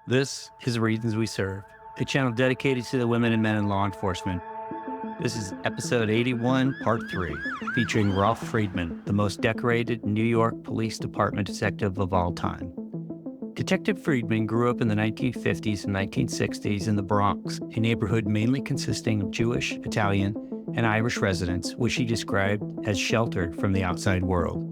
This is Reasons We Serve, a channel dedicated to the women and men in law enforcement. This is episode 81, part 3, featuring Ralph Friedman, the most decorated New York Police Department detective of all time. Detective Friedman grew up in the 1950s and 1960s in the Bronx, a neighborhood mainly consisting of Jewish, Italian, and Irish residents, which he described as sheltered from the outside world.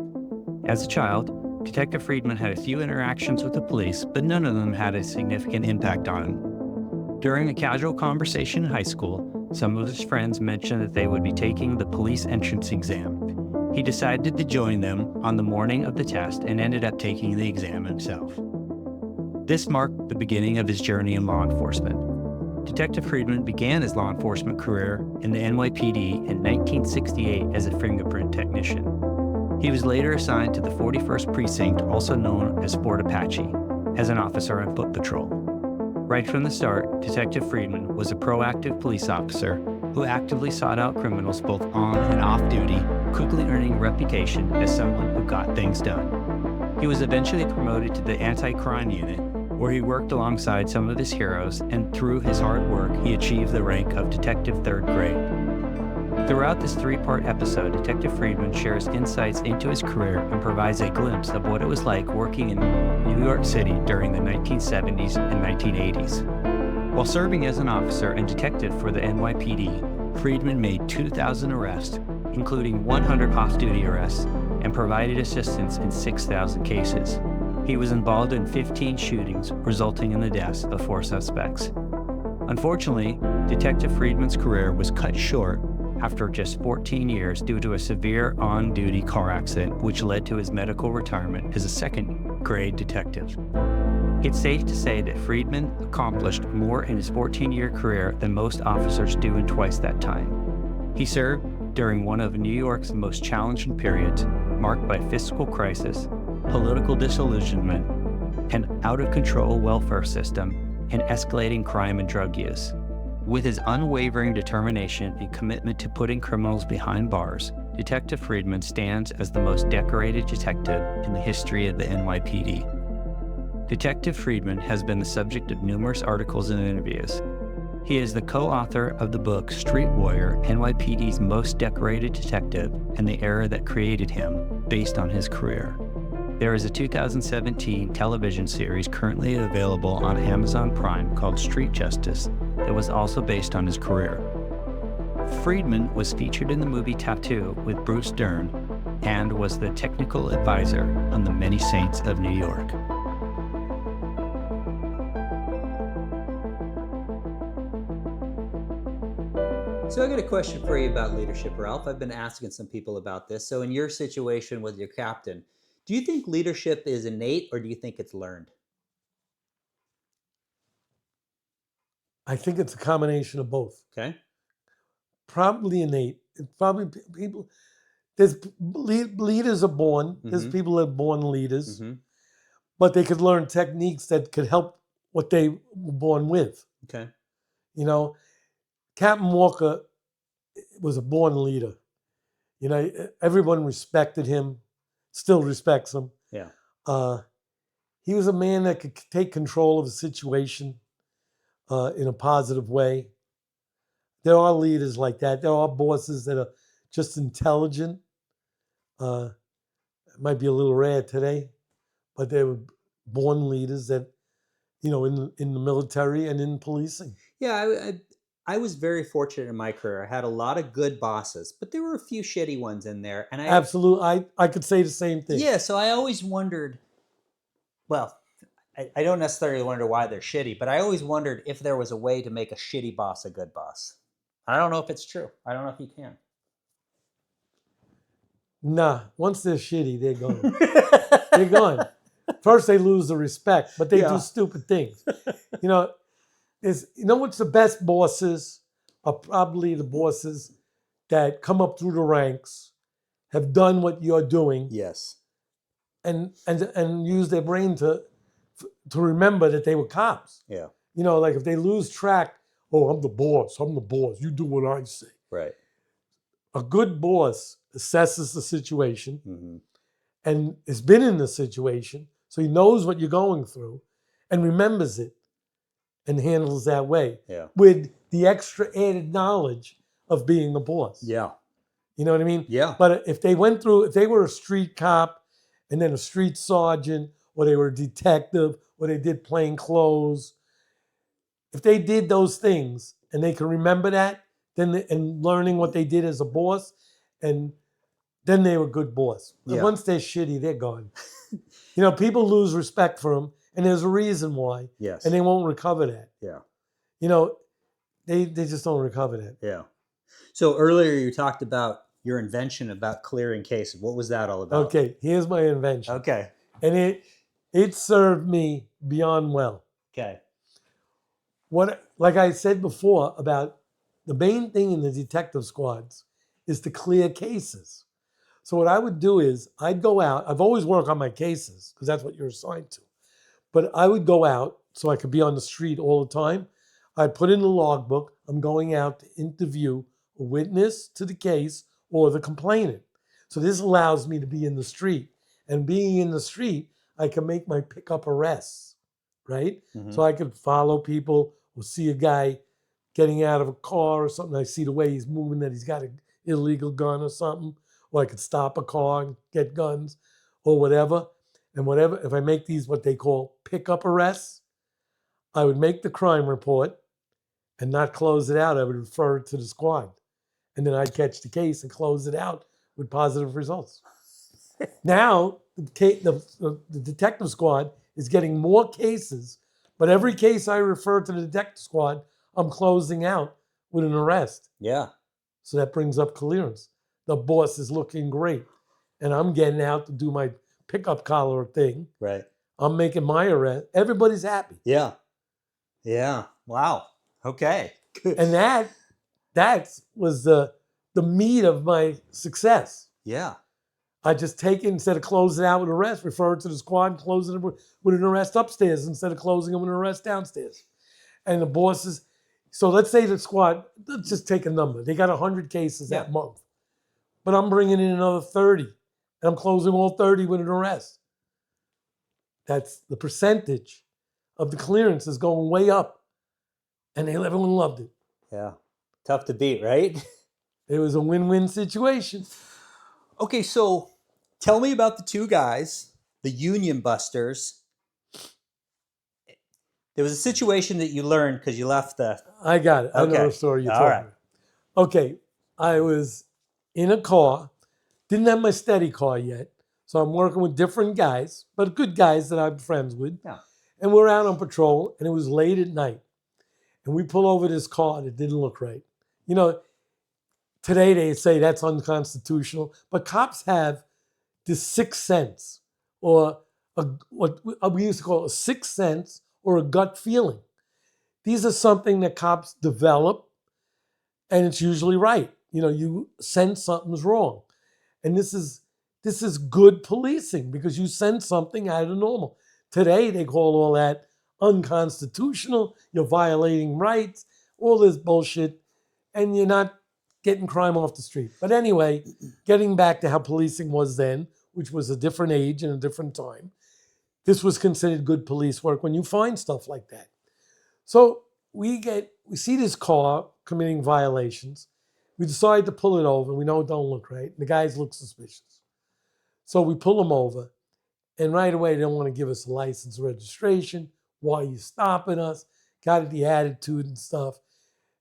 As a child, Detective Friedman had a few interactions with the police, but none of them had a significant impact on him. During a casual conversation in high school, some of his friends mentioned that they would be taking the police entrance exam. He decided to join them on the morning of the test and ended up taking the exam himself. This marked the beginning of his journey in law enforcement. Detective Friedman began his law enforcement career in the NYPD in 1968 as a fingerprint technician. He was later assigned to the 41st Precinct, also known as Fort Apache, as an officer on foot patrol. Right from the start, Detective Friedman was a proactive police officer who actively sought out criminals both on and off duty, quickly earning a reputation as someone who got things done. He was eventually promoted to the anti-crime unit, where he worked alongside some of his heroes, and through his hard work, he achieved the rank of Detective Third Grade. Throughout this 3-part episode, Detective Friedman shares insights into his career and provides a glimpse of what it was like working in New York City during the 1970s and 1980s. While serving as an officer and detective for the NYPD, Friedman made 2,000 arrests, including 100 off-duty arrests, and provided assistance in 6,000 cases. He was involved in 15 shootings, resulting in the deaths of 4 suspects. Unfortunately, Detective Friedman's career was cut short after just 14 years due to a severe on-duty car accident, which led to his medical retirement as a second-grade detective. It's safe to say that Friedman accomplished more in his 14-year career than most officers do in twice that time. He served during one of New York's most challenging periods, marked by fiscal crisis, political disillusionment, an out-of-control welfare system, and escalating crime and drug use. With his unwavering determination and commitment to putting criminals behind bars, Detective Friedman stands as the most decorated detective in the history of the NYPD. Detective Friedman has been the subject of numerous articles and interviews. He is the co-author of the book Street Warrior, NYPD's Most Decorated Detective and the Era That Created Him, based on his career. There is a 2017 television series currently available on Amazon Prime called Street Justice that was also based on his career. Friedman was featured in the movie Tattoo with Bruce Dern and was the technical advisor on the Many Saints of New York. So I got a question for you about leadership, Ralph. I've been asking some people about this. So in your situation with your captain, do you think leadership is innate or do you think it's learned? I think it's a combination of both. Okay. Probably innate. It's probably people. There's leaders are born. There's people that are born leaders, but they could learn techniques that could help what they were born with. Okay. You know, Captain Walker was a born leader. You know, everyone respected him, still respects him. Yeah. He was a man that could take control of a situation in a positive way. There are leaders like that. There are bosses that are just intelligent. It might be a little rare today, but they were born leaders that, you know, in the military and in policing. Yeah, I was very fortunate in my career. I had a lot of good bosses, but there were a few shitty ones in there. And Absolutely. I could say the same thing. Yeah, so I always wondered, well, I don't necessarily wonder why they're shitty, but I always wondered if there was a way to make a shitty boss a good boss. I don't know if it's true. I don't know if you can. Nah, once they're shitty, they're gone. They're gone. First, they lose the respect, but they do stupid things. You know, what's the best bosses are probably the bosses that come up through the ranks, have done what you're doing. Yes. And use their brain to remember that they were cops. Yeah. You know, like if they lose track, oh, I'm the boss, you do what I say. Right. A good boss assesses the situation and has been in the situation, so he knows what you're going through and remembers it and handles that way Yeah. with the extra added knowledge of being the boss. Yeah. You know what I mean? Yeah. But if they were a street cop and then a street sergeant, or they were a detective, or they did plain clothes, if they did those things and they can remember that, and learning what they did as a boss, and then they were good boss. But Yeah. once they're shitty, they're gone. People lose respect for them, and there's a reason why, Yes. and they won't recover that. Yeah. They just don't recover that. Yeah. So earlier you talked about your invention about clearing cases. What was that all about? Okay, here's my invention. Okay. And it served me beyond well. Okay. Like I said before, about the main thing in the detective squads is to clear cases. So what I would do is I'd go out. I've always worked on my cases because that's what you're assigned to. But I would go out so I could be on the street all the time. I'd put in the logbook, I'm going out to interview a witness to the case or the complainant. So this allows me to be in the street. And being in the street, I can make my pickup arrests, right? Mhm. So I could follow people or see a guy getting out of a car or something. I see the way he's moving that he's got an illegal gun or something. Or I could stop a car and get guns or whatever. And whatever, if I make these what they call pickup arrests, I would make the crime report and not close it out. I would refer it to the squad. And then I'd catch the case and close it out with positive results. Now, the detective squad is getting more cases, but every case I refer to the detective squad, I'm closing out with an arrest. Yeah. So that brings up clearance. The boss is looking great. And I'm getting out to do my pickup collar thing. Right. I'm making my arrest. Everybody's happy. Yeah. Yeah. Wow. Okay. Good. And that was the meat of my success. Yeah. I just take it instead of closing it out with an arrest, refer it to the squad, and close it with an arrest upstairs instead of closing it with an arrest downstairs. And the bosses, so let's say the squad, let's just take a number. They got 100 cases that month. But I'm bringing in another 30. And I'm closing all 30 with an arrest. That's the percentage of the clearance is going way up. And everyone loved it. Yeah. Tough to beat, right? It was a win-win situation. Okay, so tell me about the two guys, the Union Busters. There was a situation that you learned because you left the... I got it. I know the story you're talking about. Okay, I was in a car, didn't have my steady car yet, so I'm working with different guys, but good guys that I'm friends with. Yeah. And we're out on patrol, and it was late at night. And we pull over this car that didn't look right. Today they say that's unconstitutional, but cops have this sixth sense, or what we used to call a sixth sense or a gut feeling. These are something that cops develop, and it's usually right. You sense something's wrong. And this is good policing because you sense something out of the normal. Today they call all that unconstitutional, you're violating rights, all this bullshit, and you're not getting crime off the street. But anyway, getting back to how policing was then, which was a different age and a different time, this was considered good police work when you find stuff like that. So we see this car committing violations. We decide to pull it over. We know it don't look right. The guys look suspicious. So we pull them over, and right away they don't want to give us a license or registration. Why are you stopping us? Got the attitude and stuff.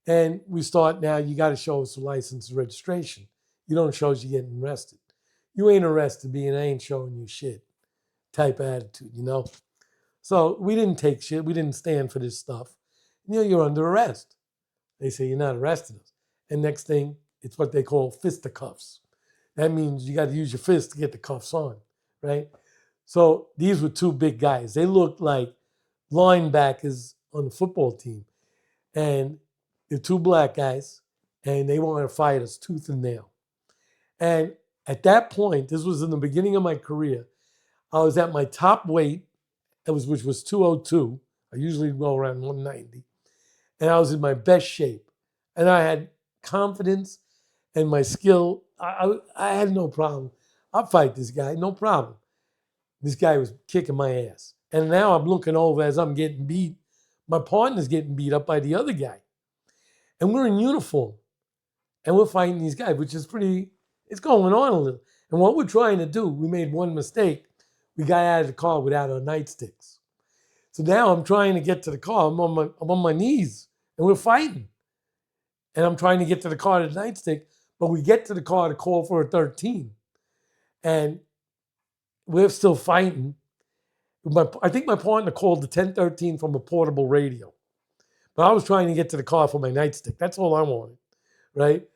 And we start now, you got to show us a license and registration. You don't show us you're getting arrested. You ain't arrested me and I ain't showing you shit type of attitude, So we didn't take shit. We didn't stand for this stuff. You're under arrest. They say you're not arresting us. And next thing, it's what they call fisticuffs. That means you got to use your fist to get the cuffs on, right? So these were two big guys. They looked like linebackers on the football team. And they're two black guys, and they wanted to fight us tooth and nail. And at that point, this was in the beginning of my career, I was at my top weight, which was 202. I usually go around 190. And I was in my best shape. And I had confidence and my skill. I had no problem. I'll fight this guy, no problem. This guy was kicking my ass. And now I'm looking over as I'm getting beat. my partner's getting beat up by the other guy. And we're in uniform. And we're fighting these guys, which is it's going on a little. And what we're trying to do, we made one mistake. We got out of the car without our nightsticks. So now I'm trying to get to the car. I'm on my knees, and we're fighting. And I'm trying to get to the car to the nightstick, but we get to the car to call for a 13. And we're still fighting. I think my partner called the 1013 from a portable radio. But I was trying to get to the car for my nightstick. That's all I wanted, right?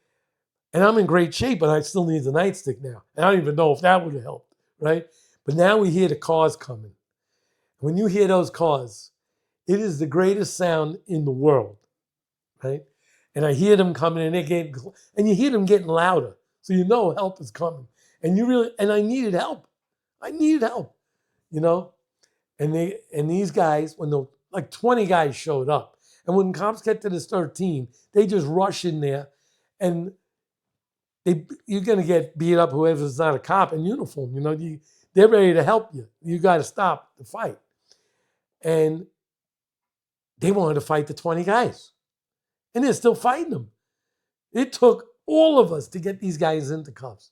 And I'm in great shape, but I still need the nightstick now. And I don't even know if that would have helped, right? But now we hear the cars coming. When you hear those cars, it is the greatest sound in the world, right? And I hear them coming, and you hear them getting louder, so you know help is coming. And I needed help. You know. And these guys, like 20 guys showed up, and when cops get to this 13, they just rush in there, and you're gonna get beat up. Whoever's not a cop in uniform, you know, they're ready to help you. You got to stop the fight, and they wanted to fight the 20 guys. And they're still fighting them. It took all of us to get these guys into cuffs.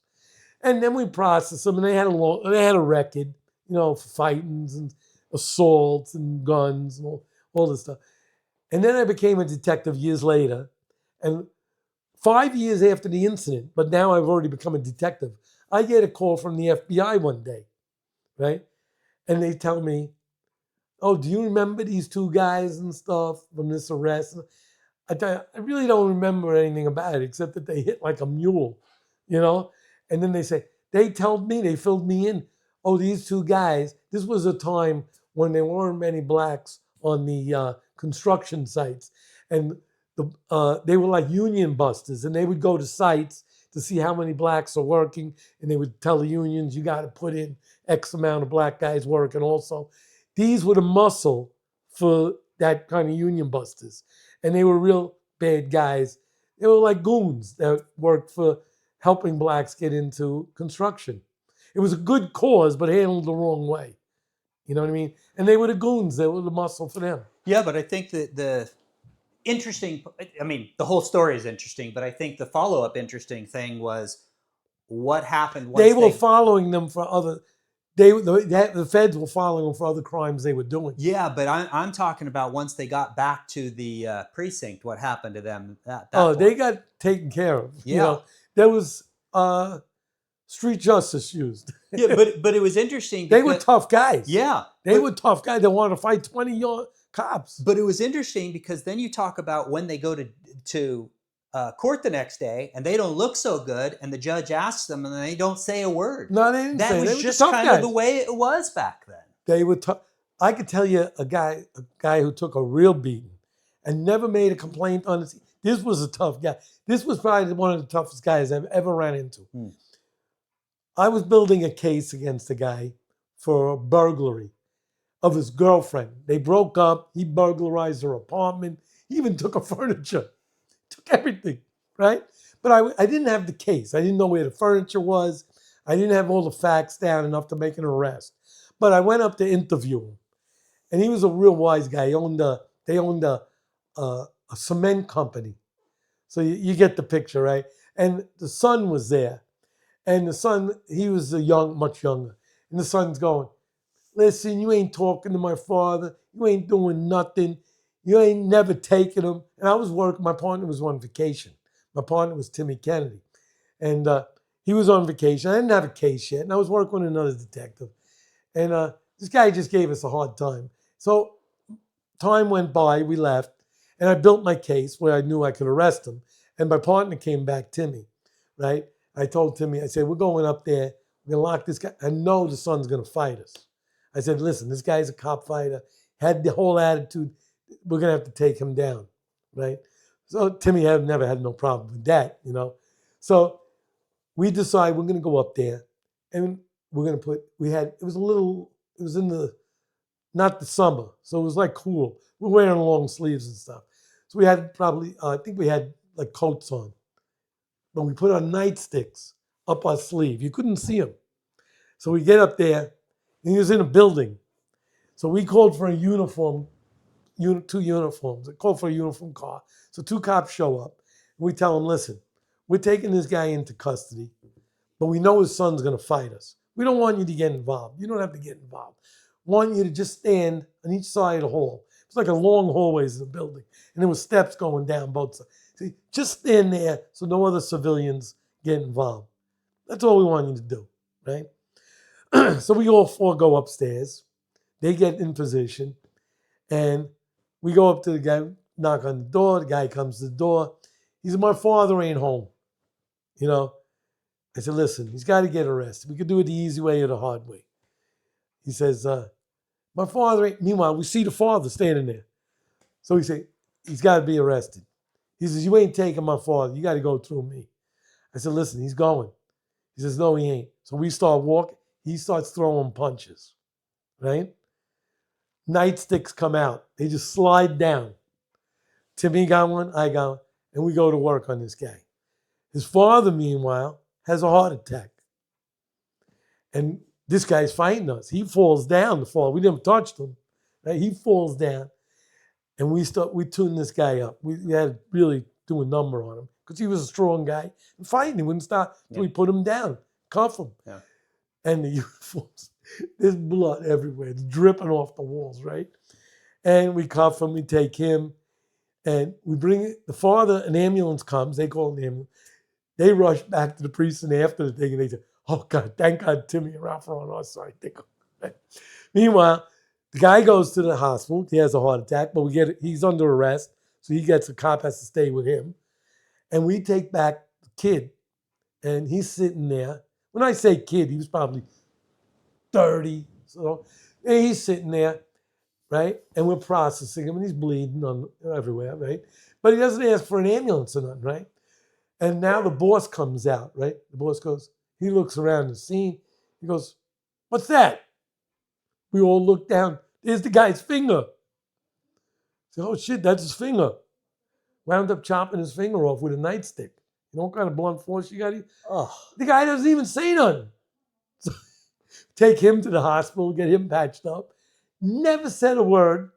And then we processed them, and they had a record, you know, for fightings and assaults and guns and all this stuff. And then I became a detective years later. And 5 years after the incident, but now I've already become a detective, I get a call from the FBI one day, right? And they tell me, oh, do you remember these two guys and stuff from this arrest? I tell you, I really don't remember anything about it except that they hit like a mule, you know? And then they say, they filled me in. Oh, these two guys, this was a time when there weren't many blacks on the construction sites. And they were like union busters, and they would go to sites to see how many blacks are working, and they would tell the unions, you got to put in X amount of black guys working also. These were the muscle for that kind of union busters. And they were real bad guys. They were like goons that worked for helping blacks get into construction. It was a good cause, but handled the wrong way. You know what I mean? And they were the goons. They were the muscle for them. Yeah, but I think that the whole story is interesting, but I think the follow-up interesting thing was what happened once they were following them for other... the feds were following them for other crimes they were doing. Yeah, but I'm talking about once they got back to the precinct, what happened to them? They got taken care of. Yeah, you know, there was street justice used. Yeah, but it was interesting. They were tough guys. Yeah, they were tough guys. They wanted to fight 20 young cops. But it was interesting because then you talk about when they go to court the next day, and they don't look so good, and the judge asks them, and they don't say a word. No, they didn't. That was just kind of the way it was back then. They were tough. I could tell you a guy who took a real beating and never made a complaint on this. This was a tough guy. This was probably one of the toughest guys I've ever ran into. I was building a case against a guy for a burglary of his girlfriend. They broke up. He burglarized her apartment. He even took her furniture. Took everything, right? But I didn't have the case. I didn't know where the furniture was. I didn't have all the facts down enough to make an arrest. But I went up to interview him. And he was a real wise guy. They owned a cement company. So you get the picture, right? And the son was there. And the son, he was much younger. And the son's going, listen, you ain't talking to my father. You ain't doing nothing. You ain't never taken him. And I was working. My partner was on vacation. My partner was Timmy Kennedy. And he was on vacation. I didn't have a case yet. And I was working with another detective. And this guy just gave us a hard time. So time went by. We left. And I built my case where I knew I could arrest him. And my partner came back, Timmy, right? I told Timmy, I said, we're going up there. We're going to lock this guy. I know the son's going to fight us. I said, listen, this guy's a cop fighter. Had the whole attitude. We're going to have to take him down, right? So Timmy never had no problem with that, you know. So we decide we're going to go up there, and we're going to it was in not the summer, so it was like cool. We're wearing long sleeves and stuff. So we had I think we had like coats on. But we put our nightsticks up our sleeve. You couldn't see them. So we get up there, and he was in a building. So we called for a uniform two uniforms. They call for a uniform car. So 2 cops show up. And we tell them, listen, we're taking this guy into custody, but we know his son's going to fight us. We don't want you to get involved. You don't have to get involved. We want you to just stand on each side of the hall. It's like a long hallways in the building. And there were steps going down both sides. See, just stand there so no other civilians get involved. That's all we want you to do, right? So we all 4 go upstairs. They get in position. And we go up to the guy, knock on the door. The guy comes to the door. He said, my father ain't home. You know, I said, listen, he's got to get arrested. We could do it the easy way or the hard way. He says, my father ain't. Meanwhile, we see the father standing there. So we say, he's got to be arrested. He says, you ain't taking my father. You got to go through me. I said, listen, he's going. He says, no, he ain't. So we start walking. He starts throwing punches, right? Nightsticks come out. They just slide down. Timmy got one, I got one, and we go to work on this guy. His father, meanwhile, has a heart attack. And this guy's fighting us. He falls down the fall. We didn't touch him. Right? He falls down. And we tune this guy up. We had to really do a number on him because he was a strong guy. And fighting, he wouldn't stop. So we put him down, cuff him. Yeah. And the uniforms, there's blood everywhere. It's dripping off the walls, right? And we cuff him, we take him, and we bring the father, an ambulance comes, they call an ambulance. They rush back to the precinct after the thing, and they say, oh God, thank God Timmy and Ralph are on our side. Meanwhile, the guy goes to the hospital. He has a heart attack, but he's under arrest, so a cop has to stay with him. And we take back the kid, and he's sitting there. When I say kid, he was probably 30. So, and he's sitting there, right? And we're processing him, and he's bleeding everywhere, right? But he doesn't ask for an ambulance or nothing, right? And now the boss comes out, right? The boss goes, he looks around the scene. He goes, what's that? We all look down. There's the guy's finger. I said, oh shit, that's his finger. Wound up chopping his finger off with a nightstick. You know what kind of blunt force you got? Oh. The guy doesn't even say nothing. So, take him to the hospital, get him patched up. Never said a word.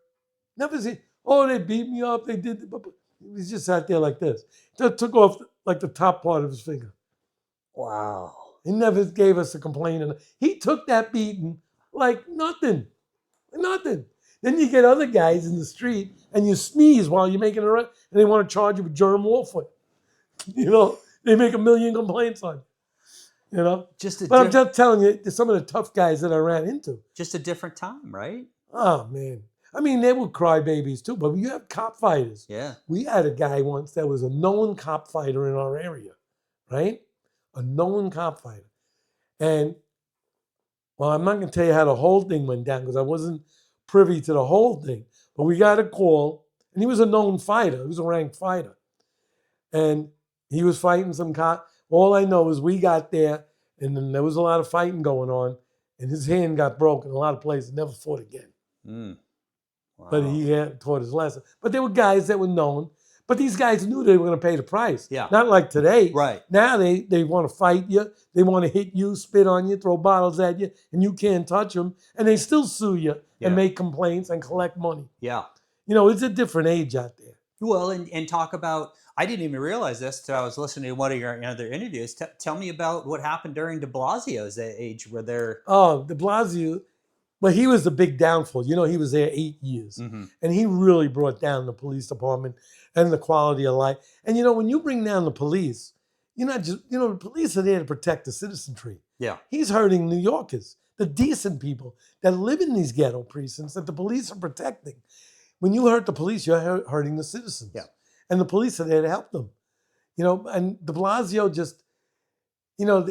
Never said, oh, they beat me up. They did. He just sat there like this. Took off like the top part of his finger. Wow. He never gave us a complaint. He took that beating like nothing. Nothing. Then you get other guys in the street and you sneeze while you're making a run and they want to charge you with germ warfare. You know, they make a million complaints on you. You know? But I'm just telling you, some of the tough guys that I ran into. Just a different time, right? Oh, man. I mean, they were crybabies too, but you have cop fighters. Yeah. We had a guy once that was a known cop fighter in our area, right? A known cop fighter. And, well, I'm not going to tell you how the whole thing went down because I wasn't privy to the whole thing. But we got a call, and he was a known fighter. He was a ranked fighter. And he was fighting some cop. All I know is we got there, and then there was a lot of fighting going on, and his hand got broken in a lot of places. Never fought again. Wow. But he hadn't taught his lesson. But there were guys that were known. But these guys knew they were going to pay the price. Yeah. Not like today. Right. Now they want to fight you. They want to hit you, spit on you, throw bottles at you, and you can't touch them. And they still sue you and make complaints and collect money. Yeah. You know, it's a different age out there. Well, and talk about, I didn't even realize this until I was listening to one of your other interviews. Tell me about what happened during de Blasio's age where they're... Oh, de Blasio... But he was the big downfall. You know, he was there 8 years. Mm-hmm. And he really brought down the police department and the quality of life. And, you know, when you bring down the police, you're not just, you know, the police are there to protect the citizenry. Yeah. He's hurting New Yorkers, the decent people that live in these ghetto precincts that the police are protecting. When you hurt the police, you're hurting the citizens. Yeah. And the police are there to help them. You know, and de Blasio just, you know,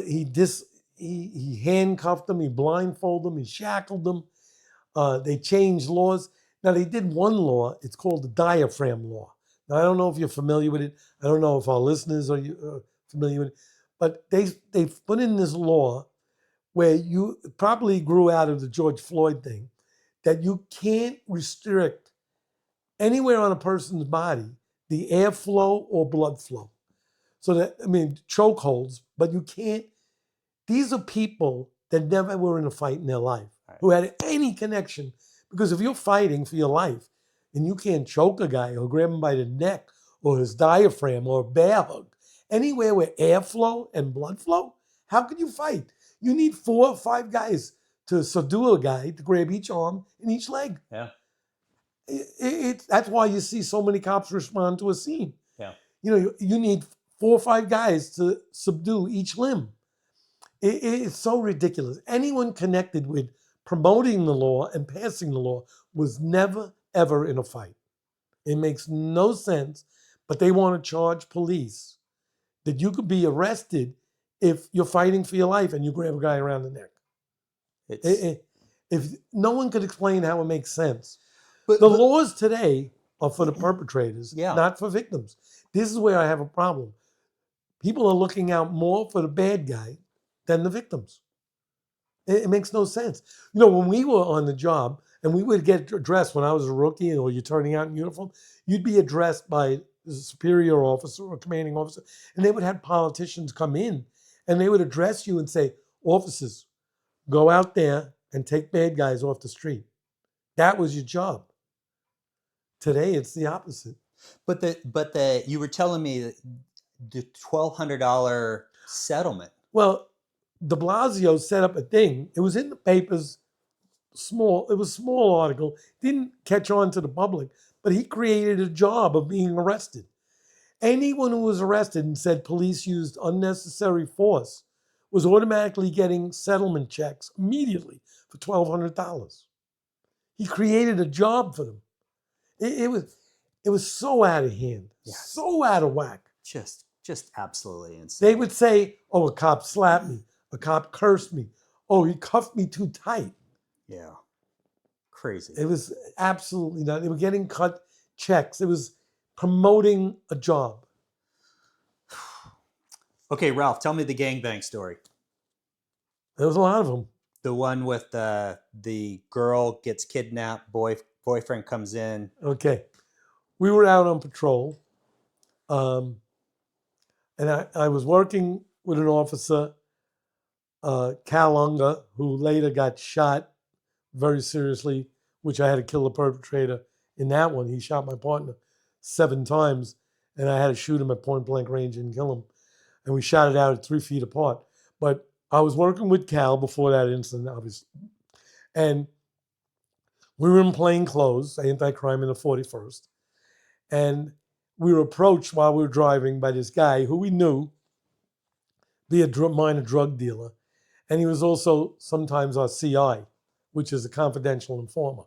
he handcuffed them, he blindfolded them, he shackled them. They changed laws. Now, they did one law. It's called the diaphragm law. Now, I don't know if you're familiar with it. I don't know if our listeners are familiar with it. But they've put in this law where you probably grew out of the George Floyd thing, that you can't restrict anywhere on a person's body the airflow or blood flow. So that, I mean, chokeholds, but you can't. These are people that never were in a fight in their life, who had any connection. Because if you're fighting for your life, and you can't choke a guy or grab him by the neck or his diaphragm or a bear hug, anywhere with airflow and blood flow, how can you fight? You need 4 or 5 guys to subdue a guy to grab each arm and each leg. Yeah. That's why you see so many cops respond to a scene. Yeah. You need 4 or 5 guys to subdue each limb. It's so ridiculous. Anyone connected with promoting the law and passing the law was never, ever in a fight. It makes no sense, but they want to charge police that you could be arrested if you're fighting for your life and you grab a guy around the neck. If no one could explain how it makes sense. But the laws today are for the perpetrators, not for victims. This is where I have a problem. People are looking out more for the bad guy than the victims. It makes no sense. When we were on the job and we would get addressed when I was a rookie or you're turning out in uniform, you'd be addressed by a superior officer or commanding officer, and they would have politicians come in and they would address you and say, officers, go out there and take bad guys off the street. That was your job. Today, it's the opposite. But you were telling me that the $1,200 settlement. Well, de Blasio set up a thing. It was in the papers, small. It was a small article. Didn't catch on to the public, but he created a job of being arrested. Anyone who was arrested and said police used unnecessary force was automatically getting settlement checks immediately for $1,200. He created a job for them. It was so out of hand, so out of whack. Just absolutely insane. They would say, "Oh, a cop slapped me. A cop cursed me. Oh, he cuffed me too tight." Yeah, crazy. It was absolutely not. They were getting cut checks. It was promoting a job. Okay, Ralph, tell me the gangbang story. There was a lot of them. The one with the girl gets kidnapped, boyfriend comes in. Okay. We were out on patrol. And I was working with an officer, Cal Unger, who later got shot very seriously, which I had to kill the perpetrator in that one. He shot my partner 7 times, and I had to shoot him at point blank range and kill him. And we shot it out at 3 feet apart. But I was working with Cal before that incident, obviously. And we were in plain clothes, anti-crime in the 41st. And we were approached while we were driving by this guy who we knew be a minor drug dealer. And he was also sometimes our CI, which is a confidential informer.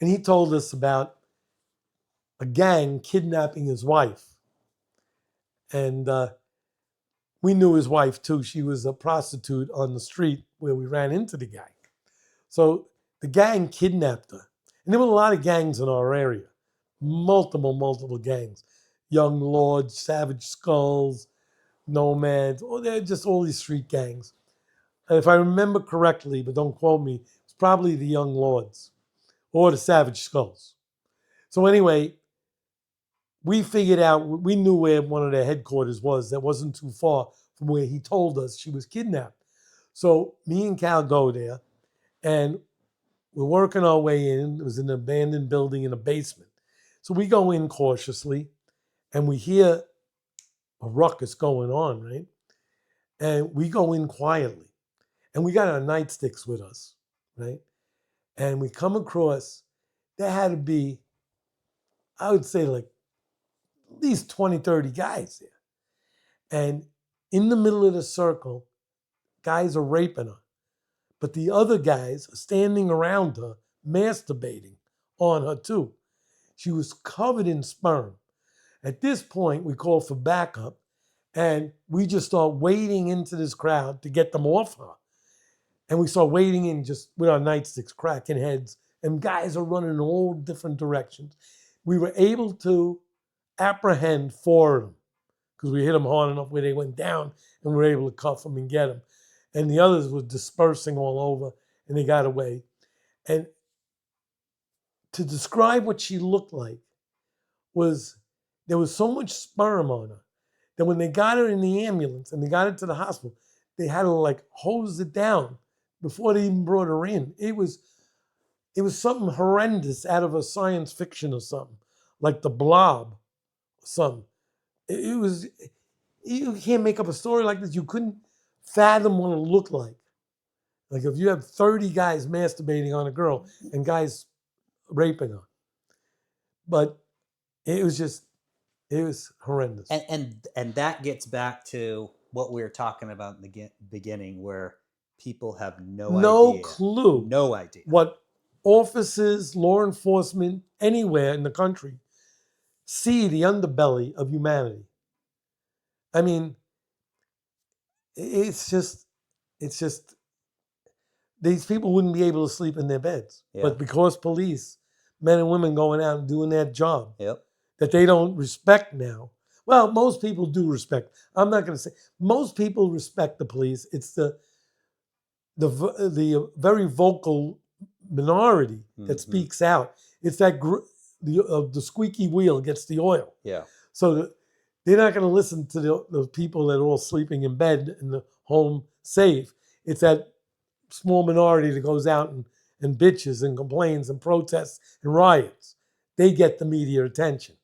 And he told us about a gang kidnapping his wife. And we knew his wife too. She was a prostitute on the street where we ran into the gang. So the gang kidnapped her. And there were a lot of gangs in our area. Multiple gangs. Young Lords, Savage Skulls, Nomads, they're just all these street gangs. And if I remember correctly, but don't quote me, it's probably the Young Lords or the Savage Skulls. So anyway, we figured out, we knew where one of their headquarters was that wasn't too far from where he told us she was kidnapped. So me and Cal go there, and we're working our way in. It was an abandoned building in a basement. So we go in cautiously, and we hear a ruckus going on, right? And we go in quietly. And we got our nightsticks with us, right? And we come across, there had to be, I would say like at least 20, 30 guys there. And in the middle of the circle, guys are raping her. But the other guys are standing around her, masturbating on her too. She was covered in sperm. At this point, we call for backup, and we just start wading into this crowd to get them off her. And we start wading in just with our nightsticks, cracking heads, and guys are running in all different directions. We were able to apprehend 4 of them because we hit them hard enough where they went down, and we were able to cuff them and get them. And the others were dispersing all over, and they got away. And to describe what she looked like was, there was so much sperm on her that when they got her in the ambulance and they got her to the hospital, they had to like hose it down before they even brought her in. It was it was something horrendous out of a science fiction or something, like The Blob or something. It was, you can't make up a story like this. You couldn't fathom what it looked like. Like if you have 30 guys masturbating on a girl and guys raping her. But it was horrendous. And that gets back to what we were talking about in the beginning, where people have no idea. Clue. No idea. What officers, law enforcement, anywhere in the country see the underbelly of humanity. I mean, it's just these people wouldn't be able to sleep in their beds. Yeah. But because police, men and women going out and doing their job, Yep. that they don't respect now. Well, most people do respect. I'm not going to say most people respect the police. It's the very vocal minority that speaks out. It's that the squeaky wheel gets the oil. Yeah. So they're not going to listen to the people that are all sleeping in bed and the home safe. It's that small minority that goes out and bitches and complains and protests and riots. They get the media attention,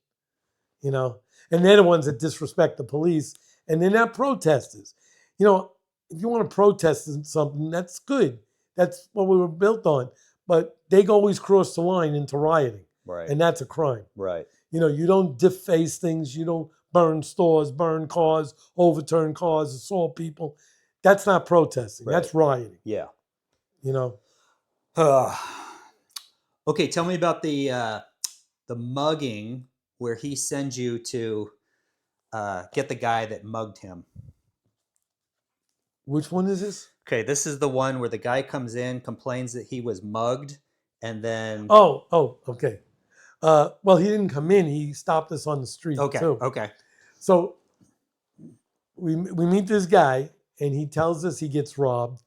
you know, and they're the ones that disrespect the police, and they're not protesters. You know, if you want to protest something, that's good. That's what we were built on. But they always cross the line into rioting, Right. and that's a crime. Right. You know, you don't deface things. You don't burn stores, burn cars, overturn cars, assault people. That's not protesting. Right. That's rioting. Yeah. You know. Okay, tell me about the mugging where he sends you to get the guy that mugged him. Which one is this? Okay, this is the one where the guy comes in, complains that he was mugged, and then... Oh, okay. Well, he didn't come in. He stopped us on the street, too. Okay. So we meet this guy, and he tells us he gets robbed.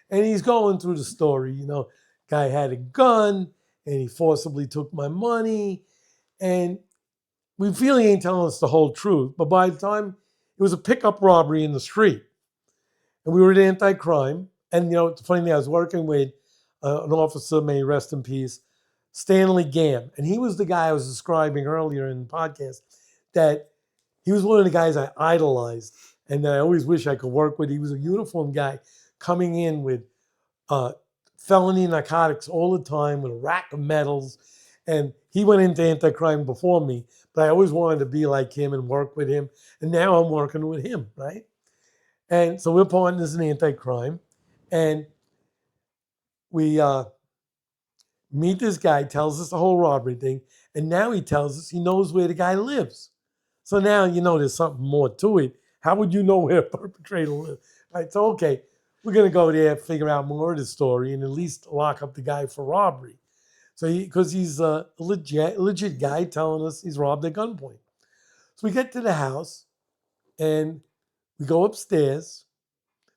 And he's going through the story. You know, guy had a gun, and he forcibly took my money. And we feel he ain't telling us the whole truth. But by the time, it was a pickup robbery in the street. And we were at anti-crime. And, you know, it's a funny thing, I was working with an officer, may he rest in peace, Stanley Gam. And he was the guy I was describing earlier in the podcast, that he was one of the guys I idolized and that I always wish I could work with. He was a uniformed guy coming in with felony narcotics all the time with a rack of medals. And he went into anti-crime before me, but I always wanted to be like him and work with him. And now I'm working with him, right? And so we're partners in anti-crime. And we meet this guy, tells us the whole robbery thing. And now he tells us he knows where the guy lives. So now you know there's something more to it. How would you know where a perpetrator lives? Right, so okay, we're going to go there, figure out more of the story, and at least lock up the guy for robbery. So because he's a legit guy telling us he's robbed at gunpoint. So we get to the house, and we go upstairs.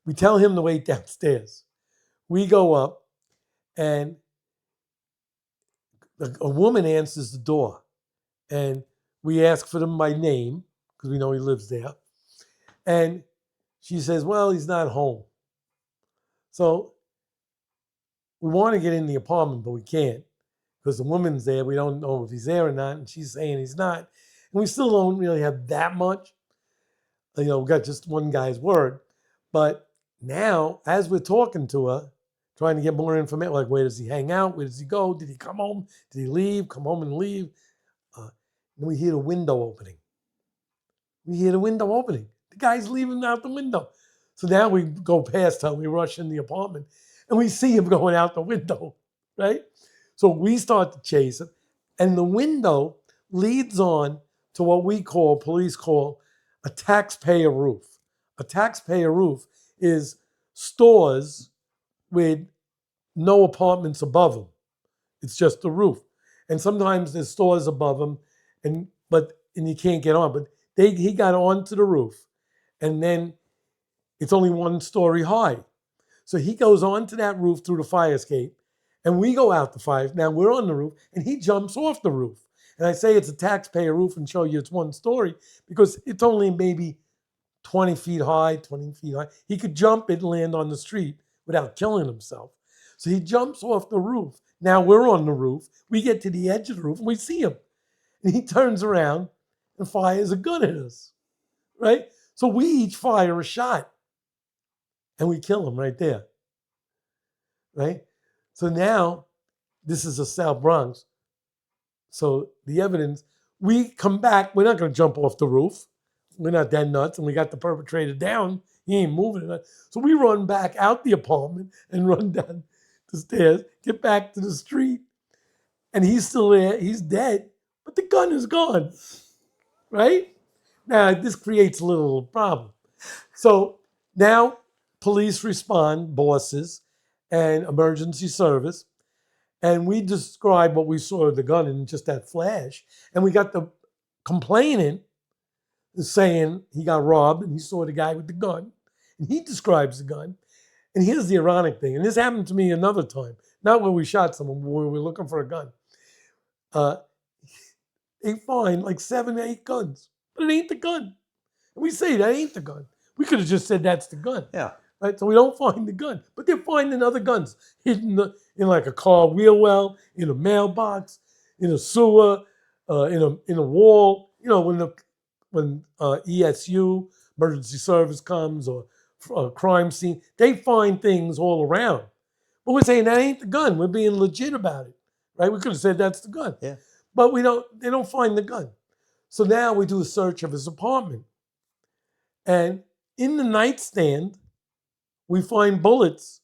We tell him to wait downstairs. We go up, and a woman answers the door. And we ask for them by name, because we know he lives there. And she says, well, he's not home. So we want to get in the apartment, but we can't, because the woman's there. We don't know if he's there or not, and she's saying he's not. And we still don't really have that much. You know, we got just one guy's word. But now, as we're talking to her, trying to get more information, like where does he hang out? Where does he go? Did he come home? Did he leave? Come home and leave? And we hear the window opening. The guy's leaving out the window. So now we go past her. We rush in the apartment, and we see him going out the window, right? So we start to chase him, and the window leads on to what police call a taxpayer roof. A taxpayer roof is stores with no apartments above them. It's just the roof. And sometimes there's stores above them, and you can't get on. But he got onto the roof, and then it's only 1 story high. So he goes onto that roof through the fire escape, and we go out the fire. Now we're on the roof, and he jumps off the roof. And I say it's a taxpayer roof and show you it's 1 story because it's only maybe 20 feet high. He could jump and land on the street without killing himself. So he jumps off the roof. Now we're on the roof. We get to the edge of the roof and we see him. And he turns around and fires a gun at us, right? So we each fire a shot and we kill him right there, right? So now this is a South Bronx. So the evidence, we come back, we're not going to jump off the roof. We're not that nuts, and we got the perpetrator down. He ain't moving. So we run back out the apartment and run down the stairs, get back to the street, and he's still there. He's dead, but the gun is gone, right? Now, this creates a little problem. So now police respond, bosses, and emergency service, and we describe what we saw of the gun in just that flash, and we got the complainant saying he got robbed and he saw the guy with the gun, and he describes the gun. And here's the ironic thing, and this happened to me another time, not when we shot someone, but when we were looking for a gun. They find like 7 or 8 guns, but it ain't the gun. And we say that ain't the gun. We could have just said that's the gun. Yeah. Right? So we don't find the gun, but they're finding other guns hidden in like a car wheel well, in a mailbox, in a sewer, in a wall. You know, when ESU, emergency service comes, or a crime scene, they find things all around. But we're saying that ain't the gun. We're being legit about it, right? We could have said that's the gun. Yeah. But they don't find the gun. So now we do a search of his apartment. And in the nightstand, we find bullets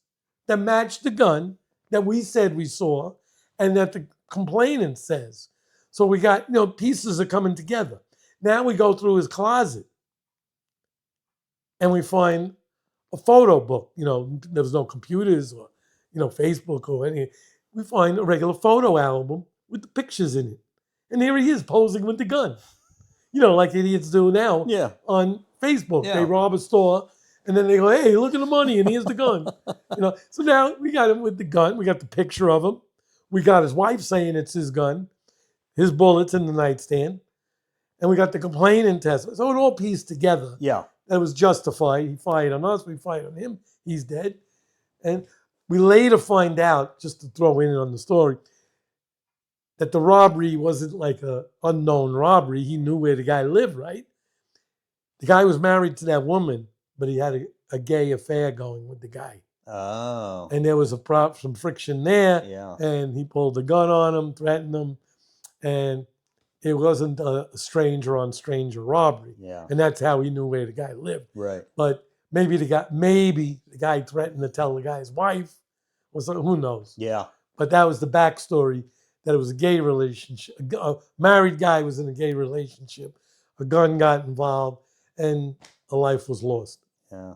that match the gun that we said we saw and that the complainant says. So we got, pieces are coming together. Now we go through his closet and we find a photo book. There was no computers or, Facebook or anything. We find a regular photo album with the pictures in it. And here he is posing with the gun. Like idiots do now on Facebook. Yeah. They rob a store and then they go, hey, look at the money and here's the gun. So now we got him with the gun. We got the picture of him. We got his wife saying it's his gun, his bullets in the nightstand. And we got the complainant test. So it all pieced together. Yeah. That was justified. He fired on us. We fired on him. He's dead. And we later find out, just to throw in on the story, that the robbery wasn't like an unknown robbery. He knew where the guy lived, right? The guy was married to that woman, but he had a gay affair going with the guy. Oh. And there was some friction there. Yeah. And he pulled the gun on him, threatened him. And it wasn't a stranger on stranger robbery. Yeah. And that's how he knew where the guy lived. Right. But maybe the guy threatened to tell the guy's wife. Or something, who knows? Yeah. But that was the backstory, that it was a gay relationship. A married guy was in a gay relationship. A gun got involved and a life was lost. Yeah.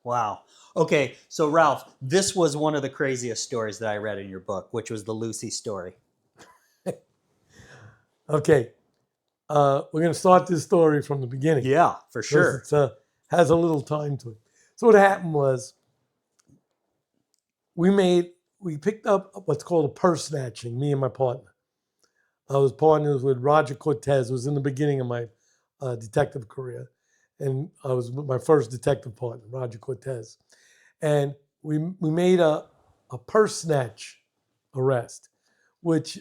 Wow. Okay, so Ralph, this was one of the craziest stories that I read in your book, which was the Lucy story. Okay, we're going to start this story from the beginning. Yeah, for sure. It has a little time to it. So what happened was we picked up what's called a purse snatching, me and my partner. I was partners with Roger Cortez. It was in the beginning of my detective career. And I was with my first detective partner, Roger Cortez. And we made a purse snatch arrest, which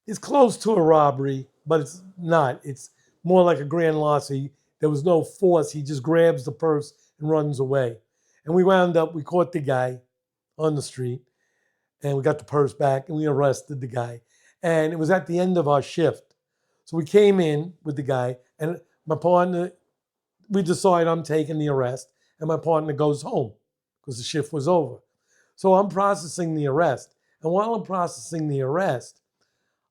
is close to a robbery, but it's not. It's more like a grand larceny. There was no force. He just grabs the purse and runs away. And we caught the guy on the street, and we got the purse back, and we arrested the guy. And it was at the end of our shift. So we came in with the guy, and my partner, we decide I'm taking the arrest, and my partner goes home because the shift was over. So I'm processing the arrest. And while I'm processing the arrest,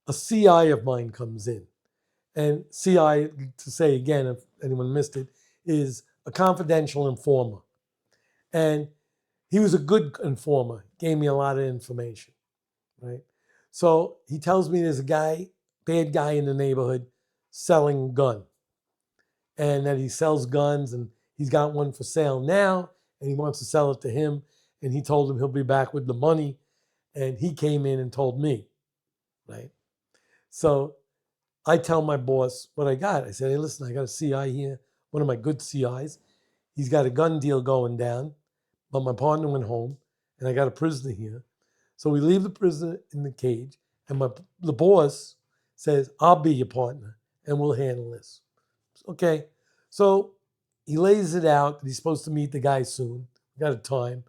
a CI of mine comes in. And CI, to say again, if anyone missed it, is a confidential informer. And he was a good informer, gave me a lot of information, right? So he tells me there's a bad guy in the neighborhood selling a gun. And that he sells guns and he's got one for sale now and he wants to sell it to him. And he told him he'll be back with the money. And he came in and told me, right? So I tell my boss what I got. I said, hey, listen, I got a CI here, one of my good CIs. He's got a gun deal going down, but my partner went home and I got a prisoner here. So we leave the prisoner in the cage, and the boss says, I'll be your partner, and we'll handle this. Okay, so he lays it out that he's supposed to meet the guy soon. We got a time,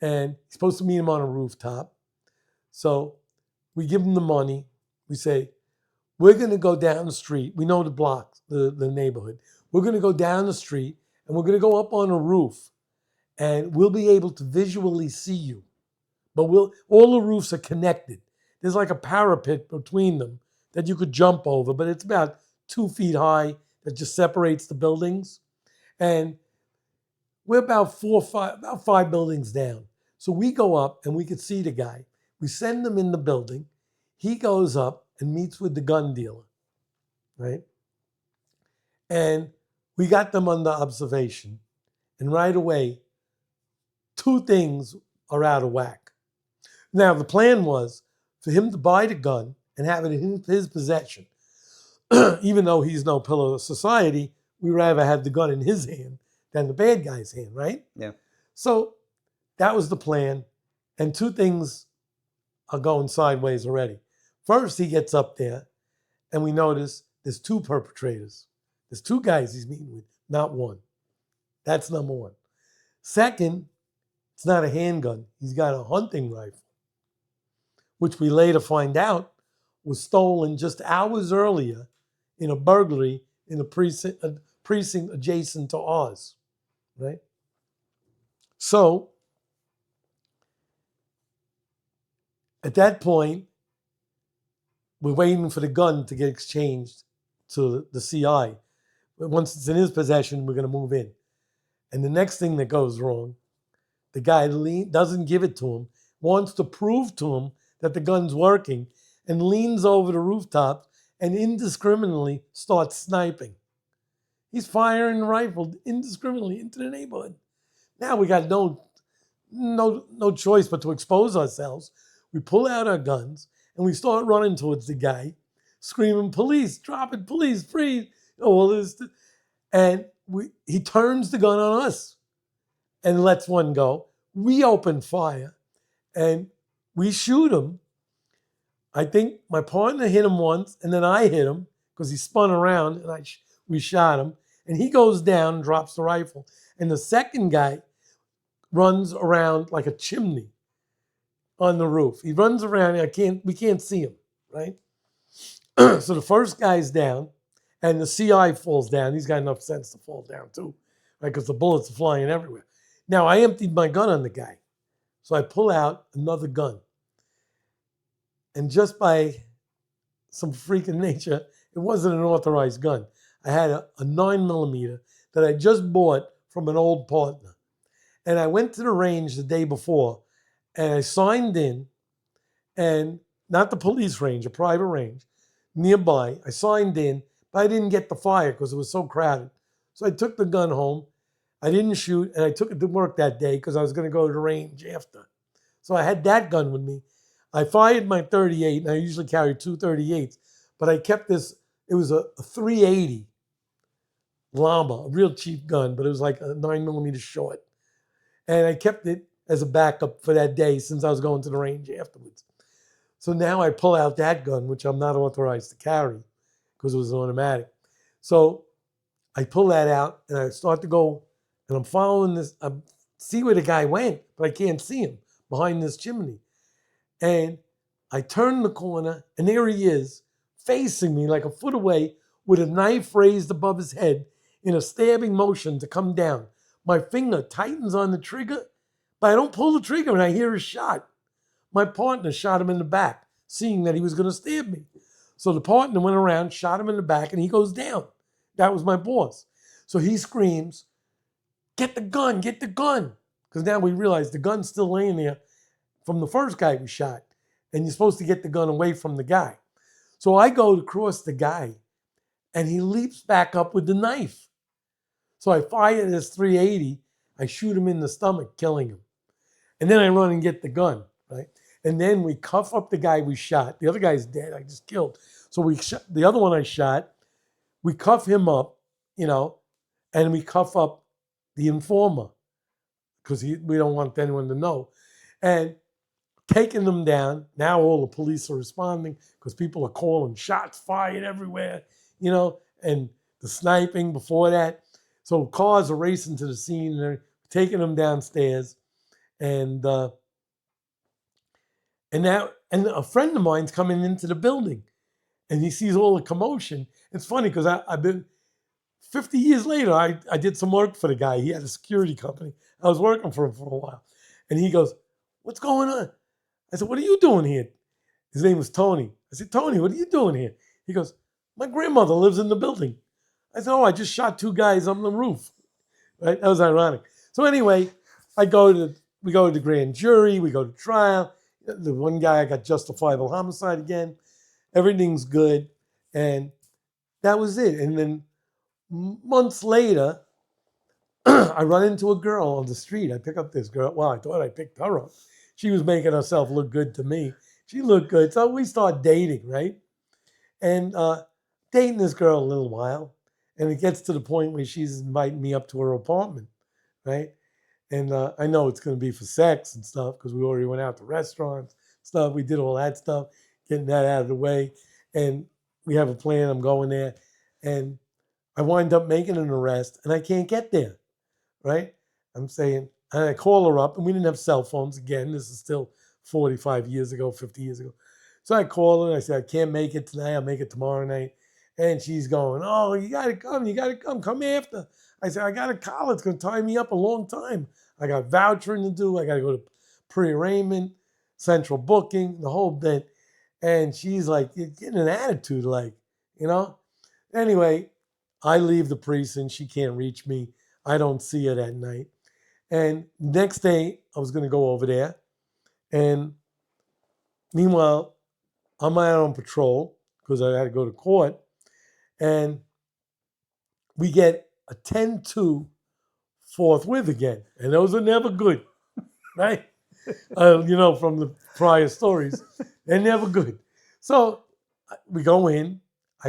and he's supposed to meet him on a rooftop. So we give him the money. We say, we're going to go down the street. We know the block, the neighborhood. We're going to go down the street, and we're going to go up on a roof, and we'll be able to visually see you. But all the roofs are connected. There's like a parapet between them that you could jump over, but it's about 2 feet high that just separates the buildings. And we're about 5 buildings down. So we go up and we could see the guy. We send him in the building. He goes up and meets with the gun dealer, right? And we got them under observation. And right away, 2 things are out of whack. Now, the plan was for him to buy the gun and have it in his possession. Even though he's no pillar of society, we rather have the gun in his hand than the bad guy's hand, right? Yeah. So that was the plan. And 2 things are going sideways already. First, he gets up there and we notice there's 2 perpetrators. There's 2 guys he's meeting with, not 1. That's number 1. Second, it's not a handgun. He's got a hunting rifle, which we later find out was stolen just hours earlier in a burglary in a precinct adjacent to ours, right? So at that point, we're waiting for the gun to get exchanged to the CI. But once it's in his possession, we're going to move in. And the next thing that goes wrong, the guy doesn't give it to him, wants to prove to him that the gun's working, and leans over the rooftop and indiscriminately starts sniping. He's firing the rifle indiscriminately into the neighborhood. Now we got no choice but to expose ourselves. We pull out our guns and we start running towards the guy, screaming, police, drop it, police, freeze. All this. And he turns the gun on us and lets one go. We open fire and we shoot him. I think my partner hit him once, and then I hit him because he spun around, and we shot him. And he goes down and drops the rifle. And the second guy runs around like a chimney on the roof. He runs around, we can't see him, right? So the first guy's down, and the CI falls down. He's got enough sense to fall down too, right? Because the bullets are flying everywhere. Now, I emptied my gun on the guy. So I pull out another gun. And just by some freak of nature, it wasn't an authorized gun. I had a 9mm that I just bought from an old partner. And I went to the range the day before, and I signed in, and not the police range, a private range, nearby. I signed in, but I didn't get the fire because it was so crowded. So I took the gun home. I didn't shoot, and I took it to work that day because I was going to go to the range after. So I had that gun with me. I fired my .38, and I usually carry 2 .38s, but I kept this. It was a .380 Llama, a real cheap gun, but it was like a 9mm short. And I kept it as a backup for that day since I was going to the range afterwards. So now I pull out that gun, which I'm not authorized to carry because it was an automatic. So I pull that out, and I start to go, and I'm following this. I see where the guy went, but I can't see him behind this chimney. And I turn the corner, and there he is, facing me like a foot away with a knife raised above his head in a stabbing motion to come down. My finger tightens on the trigger, but I don't pull the trigger, and I hear a shot. My partner shot him in the back, seeing that he was going to stab me. So the partner went around, shot him in the back, and he goes down. That was my boss. So he screams, get the gun, get the gun. Because now we realize the gun's still laying there from the first guy we shot, and you're supposed to get the gun away from the guy. So I go to cross the guy, and he leaps back up with the knife. So I fire this .380, I shoot him in the stomach, killing him. And then I run and get the gun, right? And then we cuff up the guy we shot. The other guy's dead, I just killed. So we shot the other one I shot, we cuff him up, and we cuff up the informer because we don't want anyone to know. And taking them down. Now all the police are responding because people are calling shots fired everywhere, you know, and the sniping before that. So cars are racing to the scene and they're taking them downstairs. And a friend of mine's coming into the building and he sees all the commotion. It's funny because I've been 50 years later, I did some work for the guy. He had a security company. I was working for him for a while. And he goes, "What's going on?" I said, "What are you doing here?" His name was Tony. I said, "Tony, what are you doing here?" He goes, "My grandmother lives in the building." I said, "Oh, I just shot 2 guys on the roof." Right? That was ironic. So anyway, we go to the grand jury, we go to trial. The one guy, I got justifiable homicide again. Everything's good. And that was it. And then months later, I run into a girl on the street. I pick up this girl. Well, I thought I picked her up. She was making herself look good to me. She looked good. So we start dating, right? And dating this girl a little while. And it gets to the point where she's inviting me up to her apartment, right? And I know it's going to be for sex and stuff because we already went out to restaurants, stuff. We did all that stuff, getting that out of the way. And we have a plan. I'm going there. And I wind up making an arrest and I can't get there, right? I'm saying, and I call her up and we didn't have cell phones again. This is still 45 years ago, 50 years ago. So I call her and I said, "I can't make it tonight. I'll make it tomorrow night." And she's going, "Oh, you got to come after." I said, "I got a collar. It's going to tie me up a long time. I got vouchering to do. I got to go to pre-arraignment, central booking, the whole bit." And she's like, getting an attitude, like, you know? Anyway, I leave the precinct. She can't reach me. I don't see her that night. And next day, I was going to go over there. And meanwhile, I'm out on patrol because I had to go to court. And we get a 10-2 forthwith again. And those are never good, right? From the prior stories. They're never good. So we go in.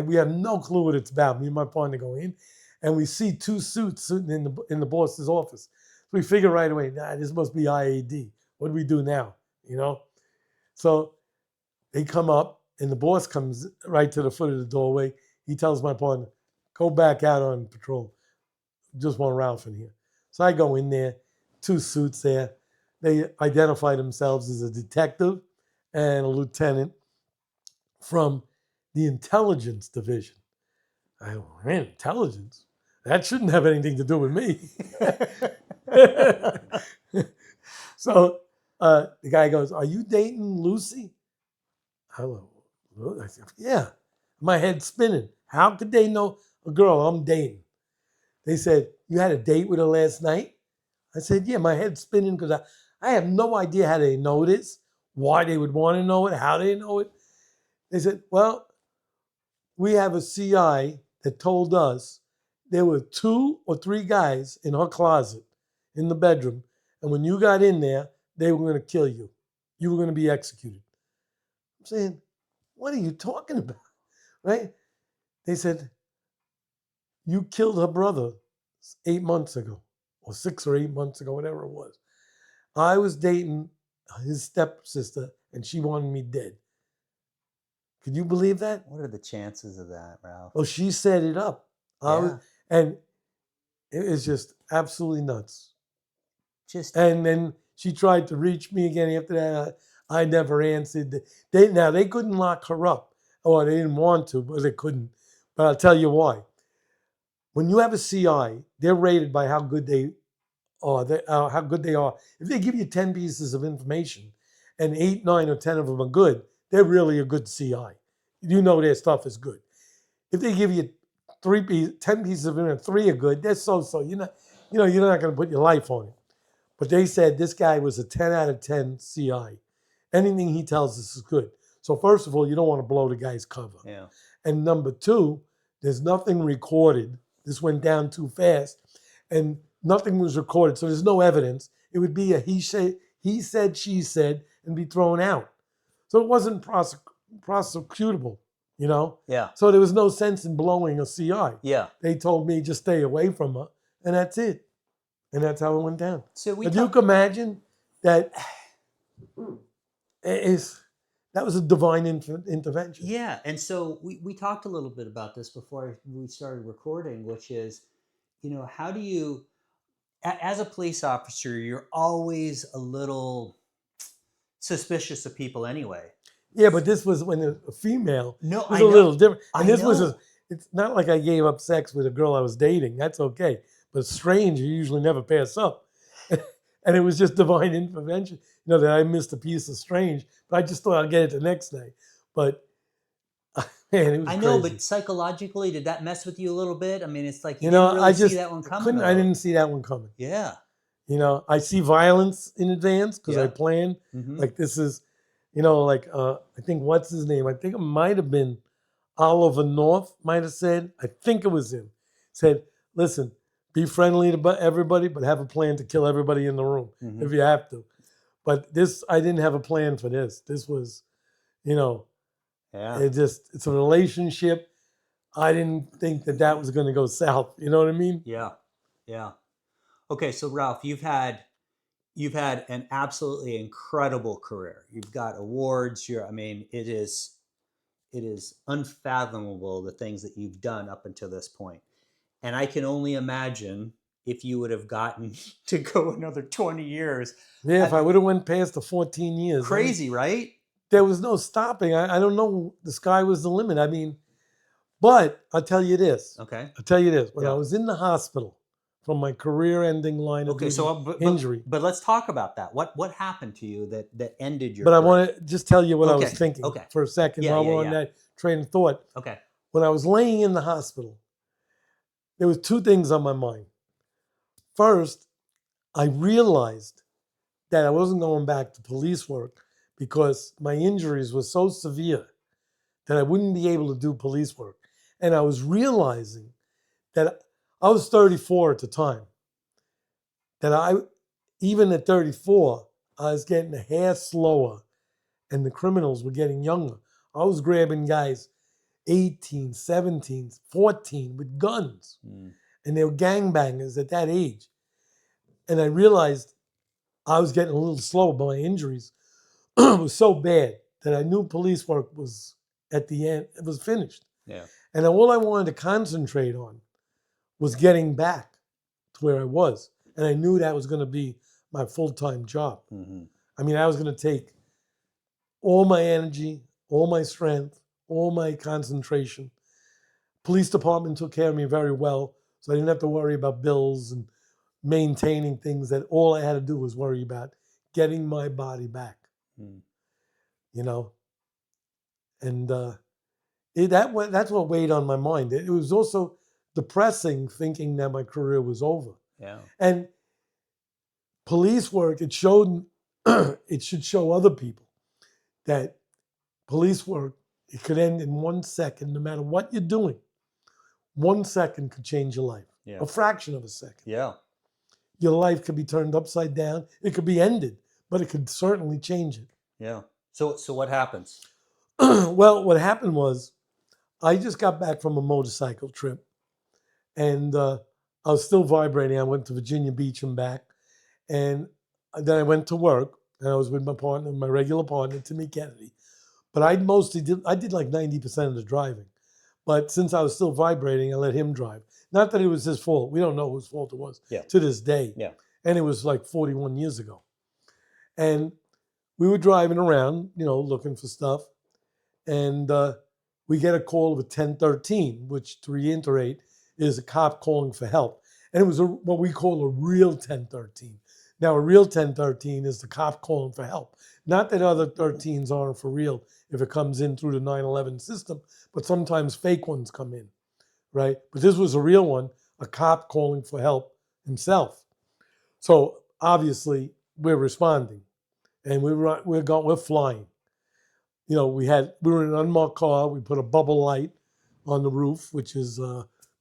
We have no clue what it's about. Me and my partner go in. And we see 2 suits sitting in the boss's office. So we figure right away, this must be IAD. What do we do now? So they come up, and the boss comes right to the foot of the doorway. He tells my partner, "Go back out on patrol. Just want Ralph in here." So I go in there, 2 suits there. They identify themselves as a detective and a lieutenant from the intelligence division. I go, "Man, intelligence? That shouldn't have anything to do with me." So the guy goes, "Are you dating Lucy?" I go, "I said, yeah." My head's spinning. How could they know a girl I'm dating? They said, "You had a date with her last night?" I said, "Yeah." My head's spinning because I have no idea how they know this, why they would want to know it, how they know it. They said, "Well, we have a CI that told us there were 2 or 3 guys in her closet in the bedroom, and when you got in there, they were going to kill you. You were going to be executed." I'm saying, "What are you talking about?" Right? They said, "You killed her brother 8 months ago, or 6 or 8 months ago, whatever it was. I was dating his stepsister, and she wanted me dead." Could you believe that? What are the chances of that, Ralph? Well, she set it up. And it was just absolutely nuts. And then she tried to reach me again after that. I never answered. They couldn't lock her up, or they didn't want to, but they couldn't. But I'll tell you why. When you have a CI, they're rated by how good they are. How good they are. If they give you 10 pieces of information, and 8, 9, or 10 of them are good, they're really a good CI. You know their stuff is good. If they give you 10 pieces of information, 3 are good, they're so-so. You're not going to put your life on it. But they said this guy was a 10 out of 10 CI. Anything he tells us is good. So first of all, you don't want to blow the guy's cover. Yeah. And number 2, there's nothing recorded. This went down too fast. And nothing was recorded, so there's no evidence. It would be a he said, she said, and be thrown out. So it wasn't prosecutable, Yeah. So there was no sense in blowing a CI. Yeah. They told me just stay away from her, and that's it. And that's how it went down. So But you can imagine that that was a divine intervention. Yeah, and so we talked a little bit about this before we started recording, which is, how do you, as a police officer, you're always a little suspicious of people anyway. Yeah, but this was when a female No, was I a know. little different. And I this was know. it's not like I gave up sex with a girl I was dating. That's okay. But strange, you usually never pass up. And it was just divine intervention. That I missed a piece of strange, but I just thought I'd get it the next day. But man, it was I know, crazy. but psychologically, did that mess with you a little bit? I mean, it's like you didn't really see that one coming. I didn't see that one coming. Yeah. I see violence in advance because I Yeah. plan. Mhm. Like this is, I think what's his name? I think it might have been Oliver North. Might have said. I think it was him. Said, listen, be friendly to everybody, but have a plan to kill everybody in the room Mhm. if you have to. But this, I didn't have a plan for this. This was, Yeah. it's a relationship. I didn't think that was going to go south. You know what I mean? Yeah. Yeah. Okay, so Ralph, you've had an absolutely incredible career. You've got awards. It is unfathomable the things that you've done up until this point. And I can only imagine if you would have gotten to go another 20 years. Yeah, if I would have went past the 14 years. Crazy, right? There was no stopping. I don't know. The sky was the limit. But I'll tell you this. Okay. When I was in the hospital from my career-ending line of injury. But let's talk about that. What happened to you that ended your But career? I want to just tell you what I was thinking for a second while we're on that train of thought. Okay. When I was laying in the hospital, there was two things on my mind. First, I realized that I wasn't going back to police work because my injuries were so severe that I wouldn't be able to do police work. And I was realizing that I was 34 at the time, that even at 34, I was getting a hair slower and the criminals were getting younger. I was grabbing guys 18, 17, 14 with guns. And they were gangbangers at that age. And I realized I was getting a little slow, but my injuries was so bad that I knew police work was at the end, it was finished. Yeah. And all I wanted to concentrate on was getting back to where I was. And I knew that was going to be my full-time job. Mm-hmm. I was going to take all my energy, all my strength, all my concentration. Police department took care of me very well, so I didn't have to worry about bills and maintaining things. That all I had to do was worry about getting my body back. And that's what weighed on my mind. It was also depressing thinking that my career was over. Yeah. And police work, it should show other people that police work, it could end in 1 second, no matter what you're doing. 1 second could change your life. Yeah. A fraction of a second. Yeah. Your life could be turned upside down. It could be ended, but it could certainly change it. Yeah. So what happens? Well, what happened was I just got back from a motorcycle trip, and I was still vibrating. I went to Virginia Beach and back, and then I went to work, and I was with my partner, my regular partner, Timmy Kennedy. But I did like 90% of the driving. But since I was still vibrating, I let him drive. Not that it was his fault. We don't know whose fault it was to this day. Yeah. And it was like 41 years ago. And we were driving around, looking for stuff. And we get a call of a 1013, which, to reiterate, is a cop calling for help. And it was what we call a real 1013. Now, a real 1013 is the cop calling for help. Not that other 13s aren't for real if it comes in through the 911 system, but sometimes fake ones come in, right? But this was a real one, a cop calling for help himself. So obviously we're responding, and we're flying. We were in an unmarked car. We put a bubble light on the roof, which is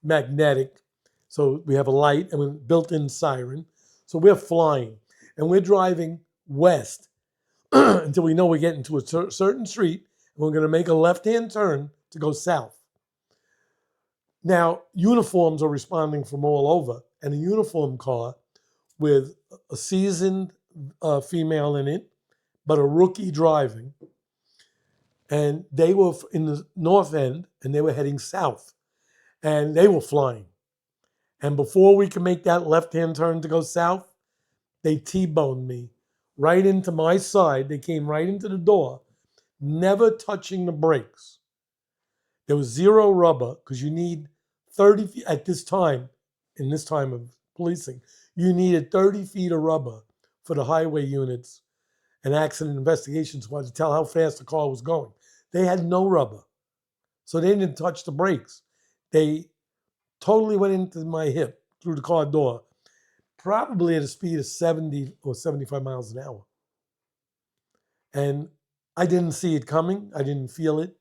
magnetic. So we have a light and a built-in siren. So we're flying, and we're driving west until we know we're getting to a certain street, and we're going to make a left-hand turn to go south. Now, uniforms are responding from all over, and a uniform car with a seasoned female in it, but a rookie driving. And they were in the north end, and they were heading south. And they were flying. And before we could make that left-hand turn to go south, they T-boned me right into my side. They came right into the door, never touching the brakes. There was zero rubber because you need 30 feet at this time, in this time of policing, you needed 30 feet of rubber for the highway units and accident investigation squad to tell how fast the car was going. They had no rubber. So they didn't touch the brakes. They totally went into my hip through the car door, probably at a speed of 70 or 75 miles an hour. And I didn't see it coming. I didn't feel it.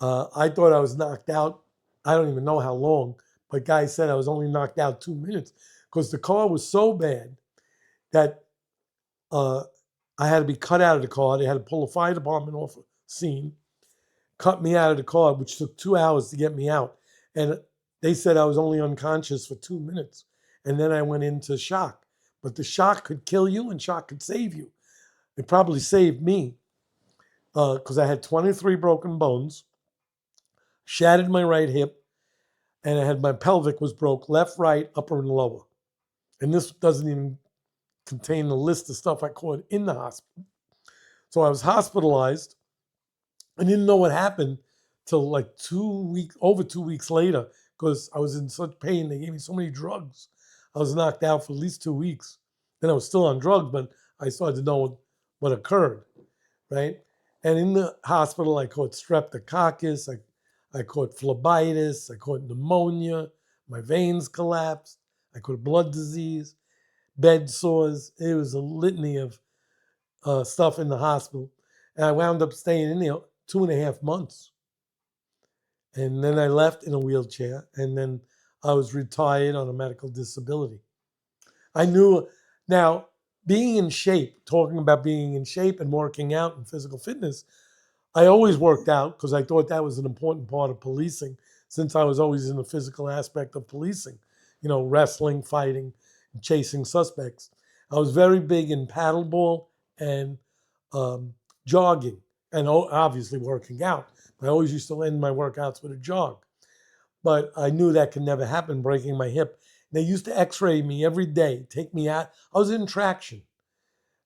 I thought I was knocked out. I don't even know how long, but guy said I was only knocked out 2 minutes because the car was so bad that I had to be cut out of the car. They had to pull the fire department off the scene, cut me out of the car, which took 2 hours to get me out. And they said I was only unconscious for 2 minutes. And then I went into shock. But the shock could kill you and shock could save you. It probably saved me because I had 23 broken bones, shattered my right hip, and I had my pelvic was broke, left, right, upper, and lower. And this doesn't even contain the list of stuff I caught in the hospital. So I was hospitalized. I didn't know what happened till like over 2 weeks later, because I was in such pain. They gave me so many drugs. I was knocked out for at least 2 weeks. Then I was still on drugs, but I started to know what occurred, right? And in the hospital, I caught streptococcus, I caught phlebitis, I caught pneumonia, my veins collapsed, I caught blood disease, bed sores. It was a litany of stuff in the hospital. And I wound up staying in there 2.5 months. And then I left in a wheelchair, and then I was retired on a medical disability. I knew, now, being in shape, talking about being in shape and working out and physical fitness, I always worked out because I thought that was an important part of policing, since I was always in the physical aspect of policing, wrestling, fighting, chasing suspects. I was very big in paddleball and jogging, and obviously working out. I always used to end my workouts with a jog. But I knew that could never happen, breaking my hip. They used to x-ray me every day, take me out. I was in traction.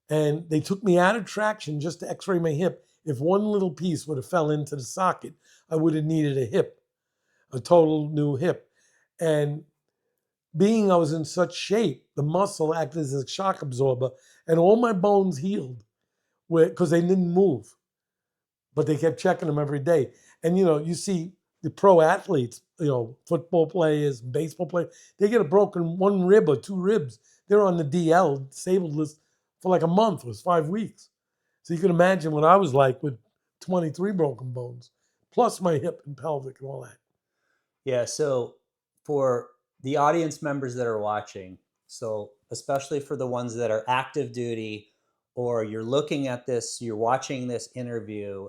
And they took me out of traction just to x-ray my hip. If one little piece would have fell into the socket, I would have needed a total new hip. And being I was in such shape, the muscle acted as a shock absorber, and all my bones healed because they didn't move. But they kept checking them every day. And, you see the pro athletes, football players, baseball players, they get a broken 1 rib or 2 ribs. They're on the DL, disabled list, for like a month. It was 5 weeks. So you can imagine what I was like with 23 broken bones, plus my hip and pelvic and all that. Yeah, so for the audience members that are watching, so especially for the ones that are active duty, or you're looking at this, you're watching this interview,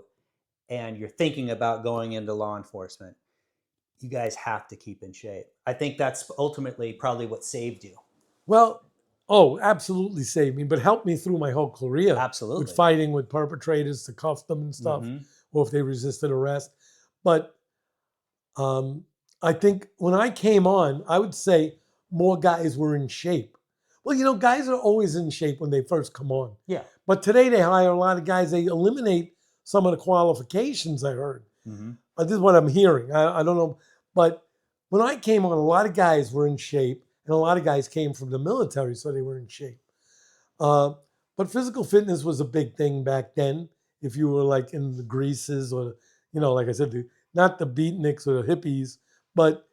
and you're thinking about going into law enforcement, you guys have to keep in shape. I think that's ultimately probably what saved you. Well, absolutely saved me, but helped me through my whole career. Absolutely. With fighting with perpetrators to cuff them and stuff, or if they resisted arrest. But I think when I came on, I would say more guys were in shape. Well, guys are always in shape when they first come on. Yeah. But today they hire a lot of guys. They eliminate some of the qualifications, I heard. This is what I'm hearing. I don't know. But when I came on, a lot of guys were in shape, and a lot of guys came from the military, so they were in shape. But physical fitness was a big thing back then. If you were like in the greases or, like I said, not the beatniks or the hippies, but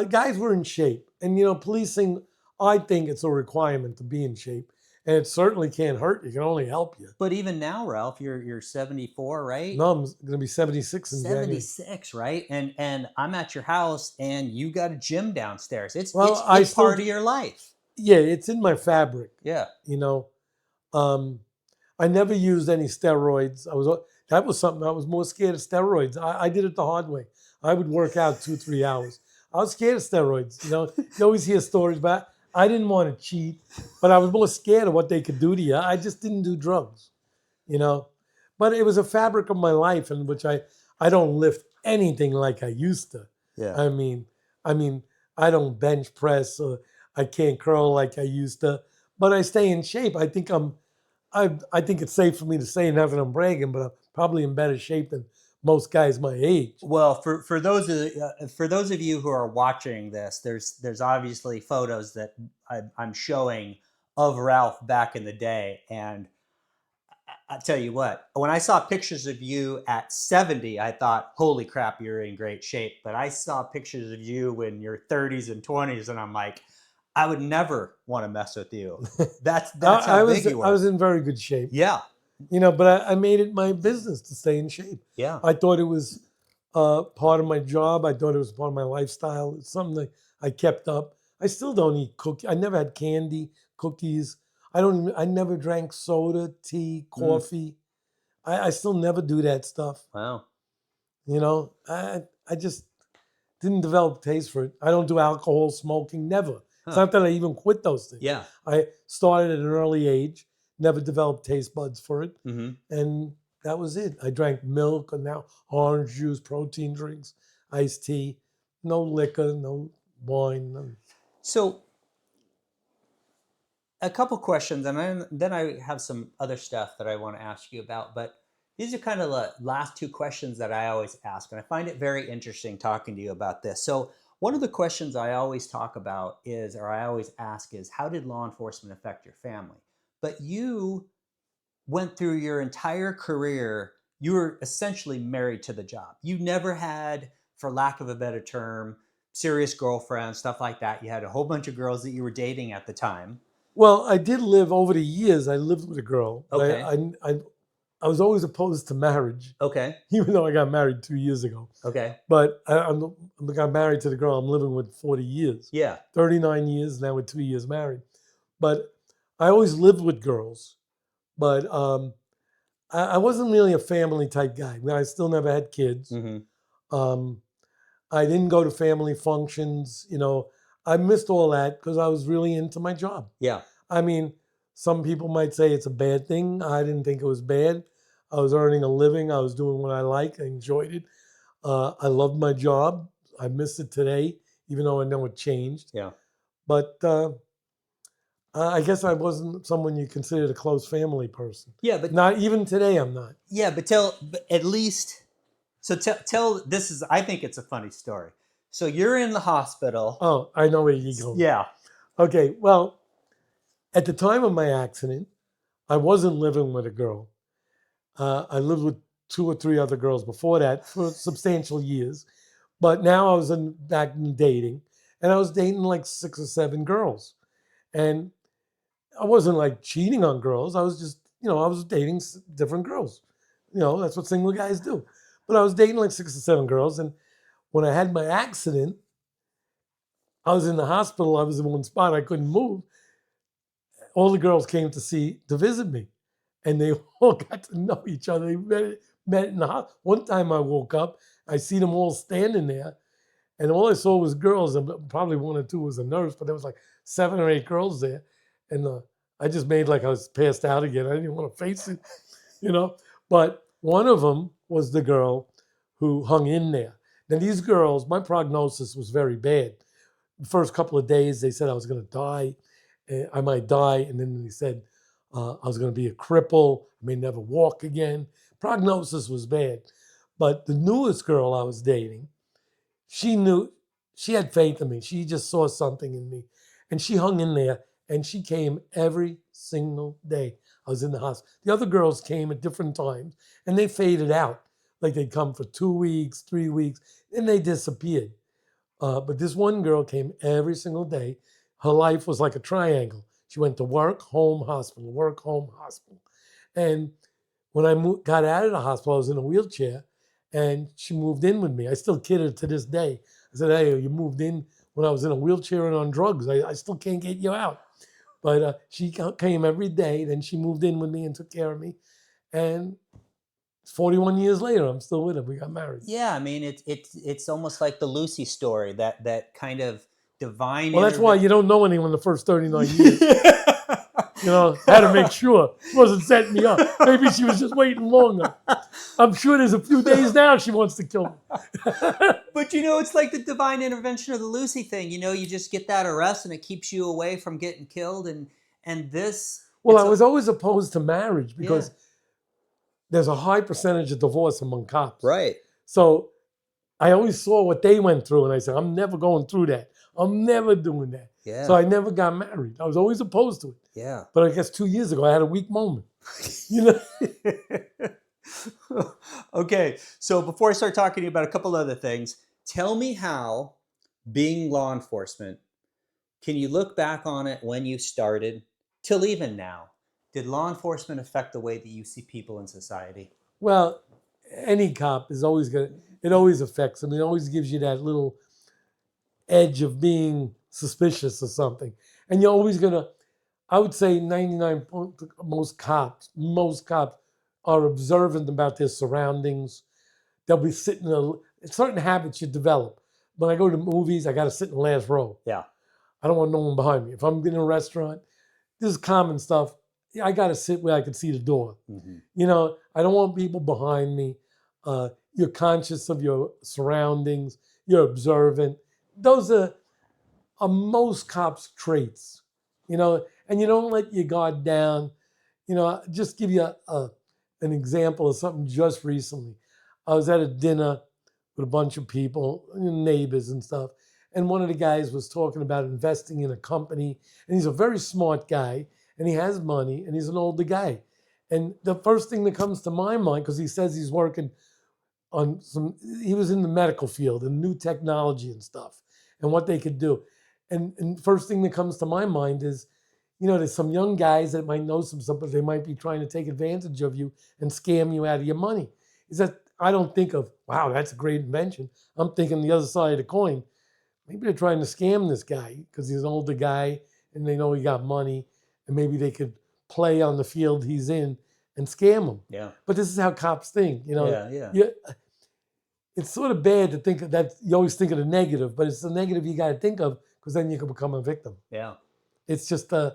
guys were in shape. And, policing, I think it's a requirement to be in shape. And it certainly can't hurt. It can only help you. But even now, Ralph, you're 74, right? No, I'm going to be 76 in January. 76, right? And I'm at your house, and you got a gym downstairs. It's part of your life. Yeah, it's in my fabric. Yeah. I never used any steroids. That was something I was more scared of steroids. I did it the hard way. I would work out 2-3 hours. I was scared of steroids. You always hear stories about it. I didn't want to cheat, but I was more scared of what they could do to you. I just didn't do drugs. you know. But it was a fabric of my life in which I don't lift anything like I used to. Yeah. I mean, I don't bench press or I can't curl like I used to, but I stay in shape. I think I think it's safe for me to say, not that I'm bragging, but I'm probably in better shape than most guys my age. Well, for those of you who are watching this, there's obviously photos that I'm showing of Ralph back in the day, and I tell you what, when I saw pictures of you at 70, I thought, holy crap, you're in great shape. But I saw pictures of you in your 30s and 20s, and I'm like, I would never want to mess with you. That's how big you were. I was in very good shape. Yeah. You know, but I made it my business to stay in shape. Yeah. I thought it was part of my job. I thought it was part of my lifestyle. It's something that I kept up. I still don't eat cookies. I never had candy, cookies. I never drank soda, tea, coffee. I still never do that stuff. Wow. You know, I just didn't develop taste for it. I don't do alcohol, smoking, never. It's not that I even quit those things. Yeah. I started at an early age, never developed taste buds for it. Mm-hmm. And that was it. I drank milk and now orange juice, protein drinks, iced tea, no liquor, no wine. No. So a couple questions, and then I have some other stuff that I want to ask you about. But these are kind of the last two questions that I always ask, and I find it very interesting talking to you about this. So one of the questions I always talk about is, or I always ask is, how did law enforcement affect your family? But you went through your entire career, you were essentially married to the job. You never had, for lack of a better term, serious girlfriends, stuff like that. You had a whole bunch of girls that you were dating at the time. Well, I did live over the years. I lived with a girl. Okay. I was always opposed to marriage. Okay. Even though I got married 2 years ago. Okay. But I got married to the girl I'm living with 40 years. Yeah. 39 years, now we're 2 years married. But I always lived with girls. But I wasn't really a family type guy. I still never had kids. Mm-hmm. I didn't go to family functions. You know, I missed all that because I was really into my job. Yeah. I mean, some people might say it's a bad thing. I didn't think it was bad. I was earning a living. I was doing what I like. I enjoyed it. I loved my job. I miss it today, even though I know it changed. Yeah. But I guess I wasn't someone you considered a close family person. Yeah, but not even today. I'm not. Yeah, but at least. So tell this is. I think it's a funny story. So you're in the hospital. Oh, I know where you're going. Yeah. Okay. Well, at the time of my accident, I wasn't living with a girl. I lived with 2 or 3 other girls before that for substantial years. But now I was back in dating, and I was dating like 6 or 7 girls. And I wasn't like cheating on girls. I was just, I was dating different girls. That's what single guys do. But I was dating like 6 or 7 girls. And when I had my accident, I was in the hospital. I was in one spot. I couldn't move. All the girls came to visit me. And they all got to know each other. They met in the hospital. One time I woke up, I see them all standing there. And all I saw was girls. And probably 1 or 2 was a nurse. But there was like 7 or 8 girls there. And I just made like I was passed out again. I didn't want to face it, But one of them was the girl who hung in there. Now these girls, my prognosis was very bad. The first couple of days, they said I was going to die. I might die. And then they said I was going to be a cripple. I may never walk again. Prognosis was bad. But the newest girl I was dating, she had faith in me. She just saw something in me. And she hung in there. And she came every single day I was in the hospital. The other girls came at different times, and they faded out. Like they'd come for 2 weeks, 3 weeks, and they disappeared. But this one girl came every single day. Her life was like a triangle. She went to work, home, hospital, work, home, hospital. And when I got out of the hospital, I was in a wheelchair, and she moved in with me. I still kid her to this day. I said, hey, you moved in when I was in a wheelchair and on drugs. I still can't get you out. But she came every day. Then she moved in with me and took care of me. And 41 years later, I'm still with her. We got married. Yeah, I mean, it's almost like the Lucy story, that kind of divine. Well, that's why you don't know anyone the first 39 years. Had to make sure she wasn't setting me up. Maybe she was just waiting longer. I'm sure there's a few days now she wants to kill me. But it's like the divine intervention of the Lucy thing. You just get that arrest and it keeps you away from getting killed. And this. Well, I was always opposed to marriage because there's a high percentage of divorce among cops. Right. So I always saw what they went through, and I said, I'm never going through that. I'm never doing that. Yeah. So I never got married. I was always opposed to it. Yeah. But I guess 2 years ago, I had a weak moment. Okay. So before I start talking to you about a couple other things, tell me how being law enforcement, can you look back on it when you started till even now? Did law enforcement affect the way that you see people in society? Well, any cop is always it always affects them. It always gives you that little edge of being suspicious of something. And you're always I would say 99, most cops are observant about their surroundings. They'll be sitting, certain habits you develop. When I go to movies, I got to sit in the last row. Yeah. I don't want no one behind me. If I'm in a restaurant, this is common stuff. I got to sit where I can see the door. Mm-hmm. I don't want people behind me. You're conscious of your surroundings. You're observant. Those are most cops' traits, and you don't let your guard down. Just give you an example of something just recently. I was at a dinner with a bunch of people, neighbors and stuff, and one of the guys was talking about investing in a company, and he's a very smart guy, and he has money, and he's an older guy. And the first thing that comes to my mind, because he says he's working on he was in the medical field and new technology and stuff, and what they could do. And first thing that comes to my mind is, there's some young guys that might know some stuff, but they might be trying to take advantage of you and scam you out of your money. Is that I don't think of, wow, that's a great invention. I'm thinking the other side of the coin. Maybe they're trying to scam this guy because he's an older guy and they know he got money, and maybe they could play on the field he's in and scam him. Yeah. But this is how cops think, Yeah. It's sort of bad to think of that. You always think of the negative, but it's the negative you got to think of, because then you can become a victim. Yeah. It's just an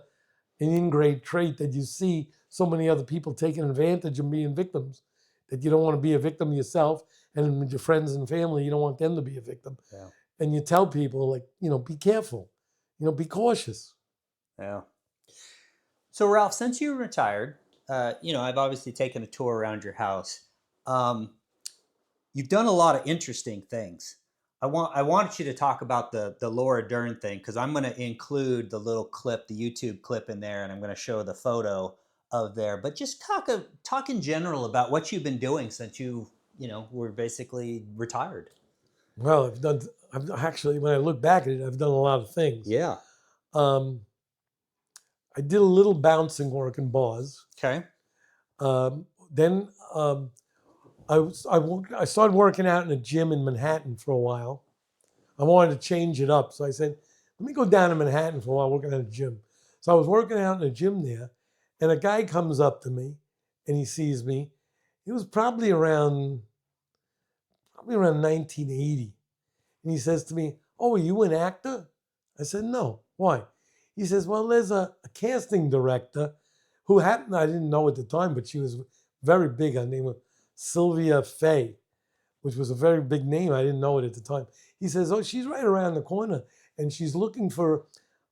ingrained trait that you see so many other people taking advantage and being victims, that you don't want to be a victim yourself, and with your friends and family, you don't want them to be a victim. Yeah. And you tell people, be careful, be cautious. Yeah. So Ralph, since you retired, I've obviously taken a tour around your house. You've done a lot of interesting things. I want you to talk about the Laura Dern thing, because I'm going to include the little clip, the YouTube clip in there, and I'm going to show the photo of there. But just talk in general about what you've been doing since you were basically retired. Well, I've actually, when I look back at it, I've done a lot of things. Yeah. I did a little bouncing work in bars. Okay. Then I started working out in a gym in Manhattan for a while. I wanted to change it up. So I said, let me go down to Manhattan for a while working at a gym. So I was working out in a gym there, and a guy comes up to me and he sees me. It was probably around 1980. And he says to me, "Oh, are you an actor?" I said, "No. Why?" He says, "Well, there's a casting director who happened, I didn't know at the time, but she was very big. Her name was Sylvia Fay, which was a very big name. I didn't know it at the time." He says, "Oh, she's right around the corner, and she's looking for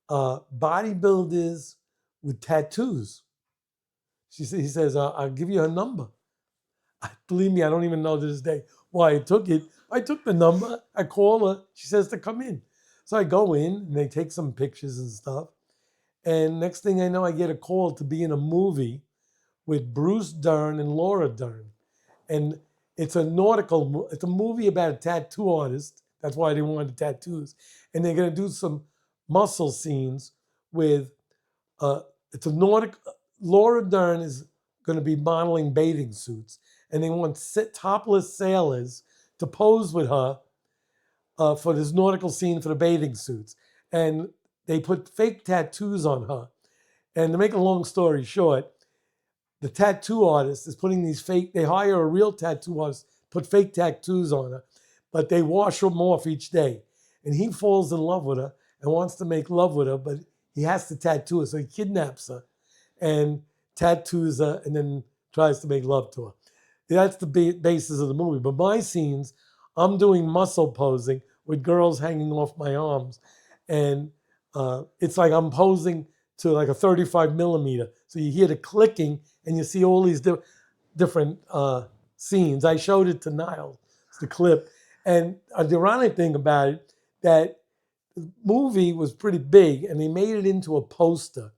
bodybuilders with tattoos." He says, "I'll give you her number." Believe me, I don't even know to this day why I took it. I took the number. I call her. She says to come in. So I go in, and they take some pictures and stuff. And next thing I know, I get a call to be in a movie with Bruce Dern and Laura Dern. And it's a movie about a tattoo artist. That's why they wanted the tattoos. And they're going to do some muscle scenes with, Laura Dern is going to be modeling bathing suits. And they want topless sailors to pose with her for this nautical scene for the bathing suits. And they put fake tattoos on her. And to make a long story short, the tattoo artist is putting they hire a real tattoo artist, put fake tattoos on her, but they wash them off each day. And he falls in love with her and wants to make love with her, but he has to tattoo her, so he kidnaps her. and tattoos her and then tries to make love to her. That's the basis of the movie. But my scenes, I'm doing muscle posing with girls hanging off my arms. And it's like I'm posing to like a 35 millimeter. So you hear the clicking and you see all these different scenes. I showed it to Niall, it's the clip. And the ironic thing about it, that the movie was pretty big and they made it into a poster.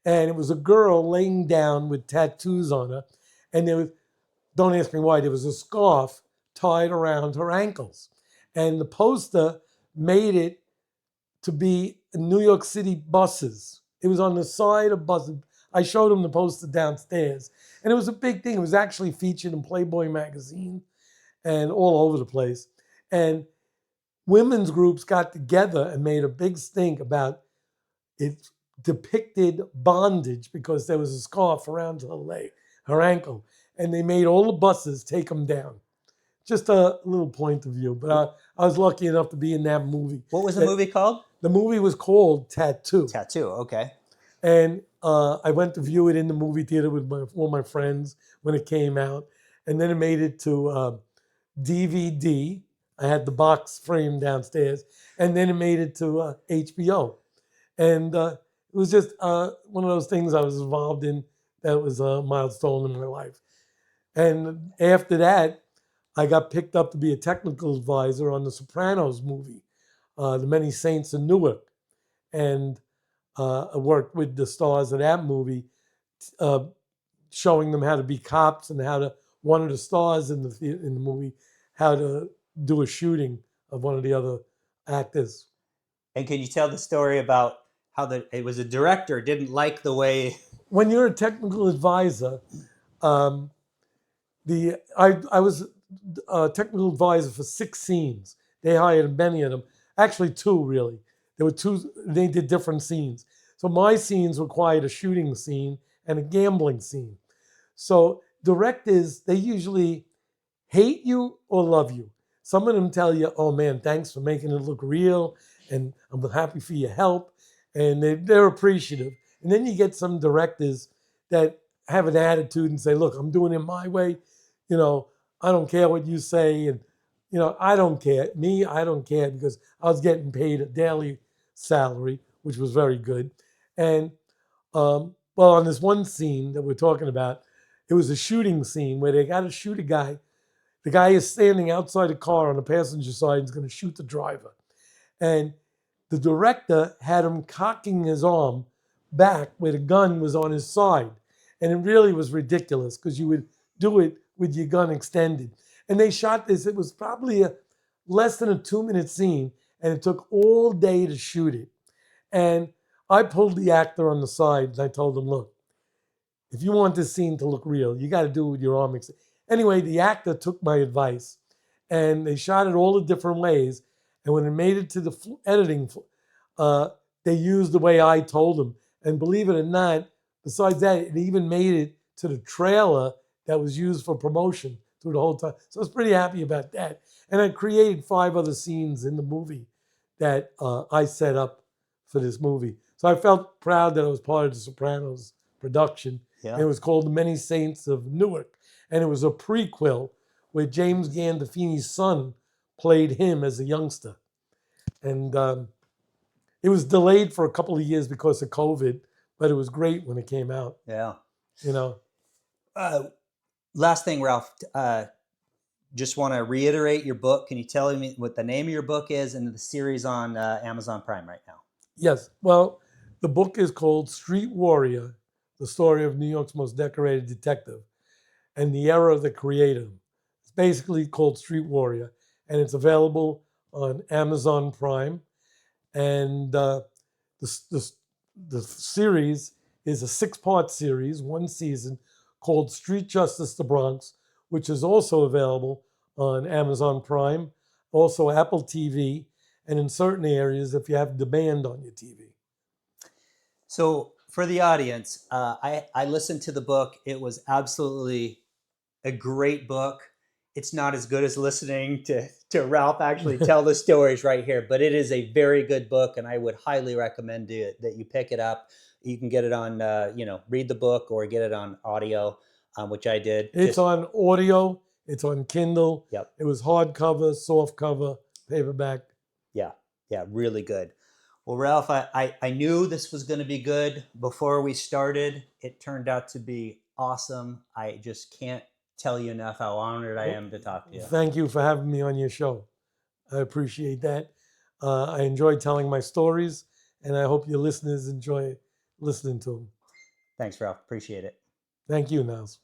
And it was a girl laying down with tattoos on her. And there was, don't ask me why, there was a scarf tied around her ankles. And the poster made it to be New York City buses. It was on the side of buses. I showed him the poster downstairs. And it was a big thing. It was actually featured in Playboy magazine and all over the place. And women's groups got together and made a big stink about it. Depicted bondage because there was a scarf around her leg, her ankle. And they made all the buses take them down. Just a little point of view. But I was lucky enough to be in that movie. What was the movie called? The movie was called Tattoo. Tattoo, okay. And I went to view it in the movie theater with all my friends when it came out. And then it made it to DVD. I had the box frame downstairs. And then it made it to HBO. And it was just one of those things I was involved in that was a milestone in my life. And after that, I got picked up to be a technical advisor on the Sopranos movie, The Many Saints in Newark. And I worked with the stars of that movie, showing them how to be cops and how to, one of the stars in the movie, how to do a shooting of one of the other actors. And can you tell the story about how it was a director didn't like the way... When you're a technical advisor, I was a technical advisor for 6 scenes. They hired many of them. Actually 2, really. There were 2, they did different scenes. So my scenes required a shooting scene and a gambling scene. So directors, they usually hate you or love you. Some of them tell you, oh man, thanks for making it look real, and I'm happy for your help, and they're appreciative. And then you get some directors that have an attitude and say, look, I'm doing it my way. You know, I don't care what you say. And, you know, I don't care. Me, I don't care, because I was getting paid a daily salary, which was very good. And, well, on this one scene that we're talking about, it was a shooting scene where they got to shoot a guy. The guy is standing outside a car on the passenger side and is going to shoot the driver. And the director had him cocking his arm back where the gun was on his side. And it really was ridiculous, because you would do it with your gun extended. And they shot this. It was probably less than a 2-minute scene, and it took all day to shoot it. And I pulled the actor on the side and I told him, look, if you want this scene to look real, you got to do it with your arm extended. Anyway, the actor took my advice, and they shot it all the different ways. And when it made it to the editing, they used the way I told them. And believe it or not, besides that, it even made it to the trailer that was used for promotion through the whole time. So I was pretty happy about that. And I created 5 other scenes in the movie that I set up for this movie. So I felt proud that I was part of the Sopranos production. Yeah. And it was called The Many Saints of Newark. And it was a prequel where James Gandolfini's son played him as a youngster. And it was delayed for a couple of years because of COVID, but it was great when it came out. Yeah. You know. Last thing, Ralph, just want to reiterate your book. Can you tell me what the name of your book is and the series on Amazon Prime right now? Yes. Well, the book is called Street Warrior, the story of New York's most decorated detective and the era that created him. It's basically called Street Warrior, and it's available on Amazon Prime. And the series is a 6-part series, 1 season, called Street Justice the Bronx, which is also available on Amazon Prime, also Apple TV, and in certain areas if you have demand on your TV. So for the audience, I listened to the book. It was absolutely a great book. It's not as good as listening to Ralph actually tell the stories right here, but it is a very good book, and I would highly recommend that you pick it up. You can get it on, read the book or get it on audio, which I did. It's on audio. It's on Kindle. Yep. It was hardcover, softcover, paperback. Yeah, really good. Well, Ralph, I knew this was going to be good before we started. It turned out to be awesome. I just can't tell you enough how honored I am to talk to you. Thank you for having me on your show. I appreciate that. I enjoy telling my stories, and I hope your listeners enjoy listening to them. Thanks, Ralph. Appreciate it. Thank you, Niles.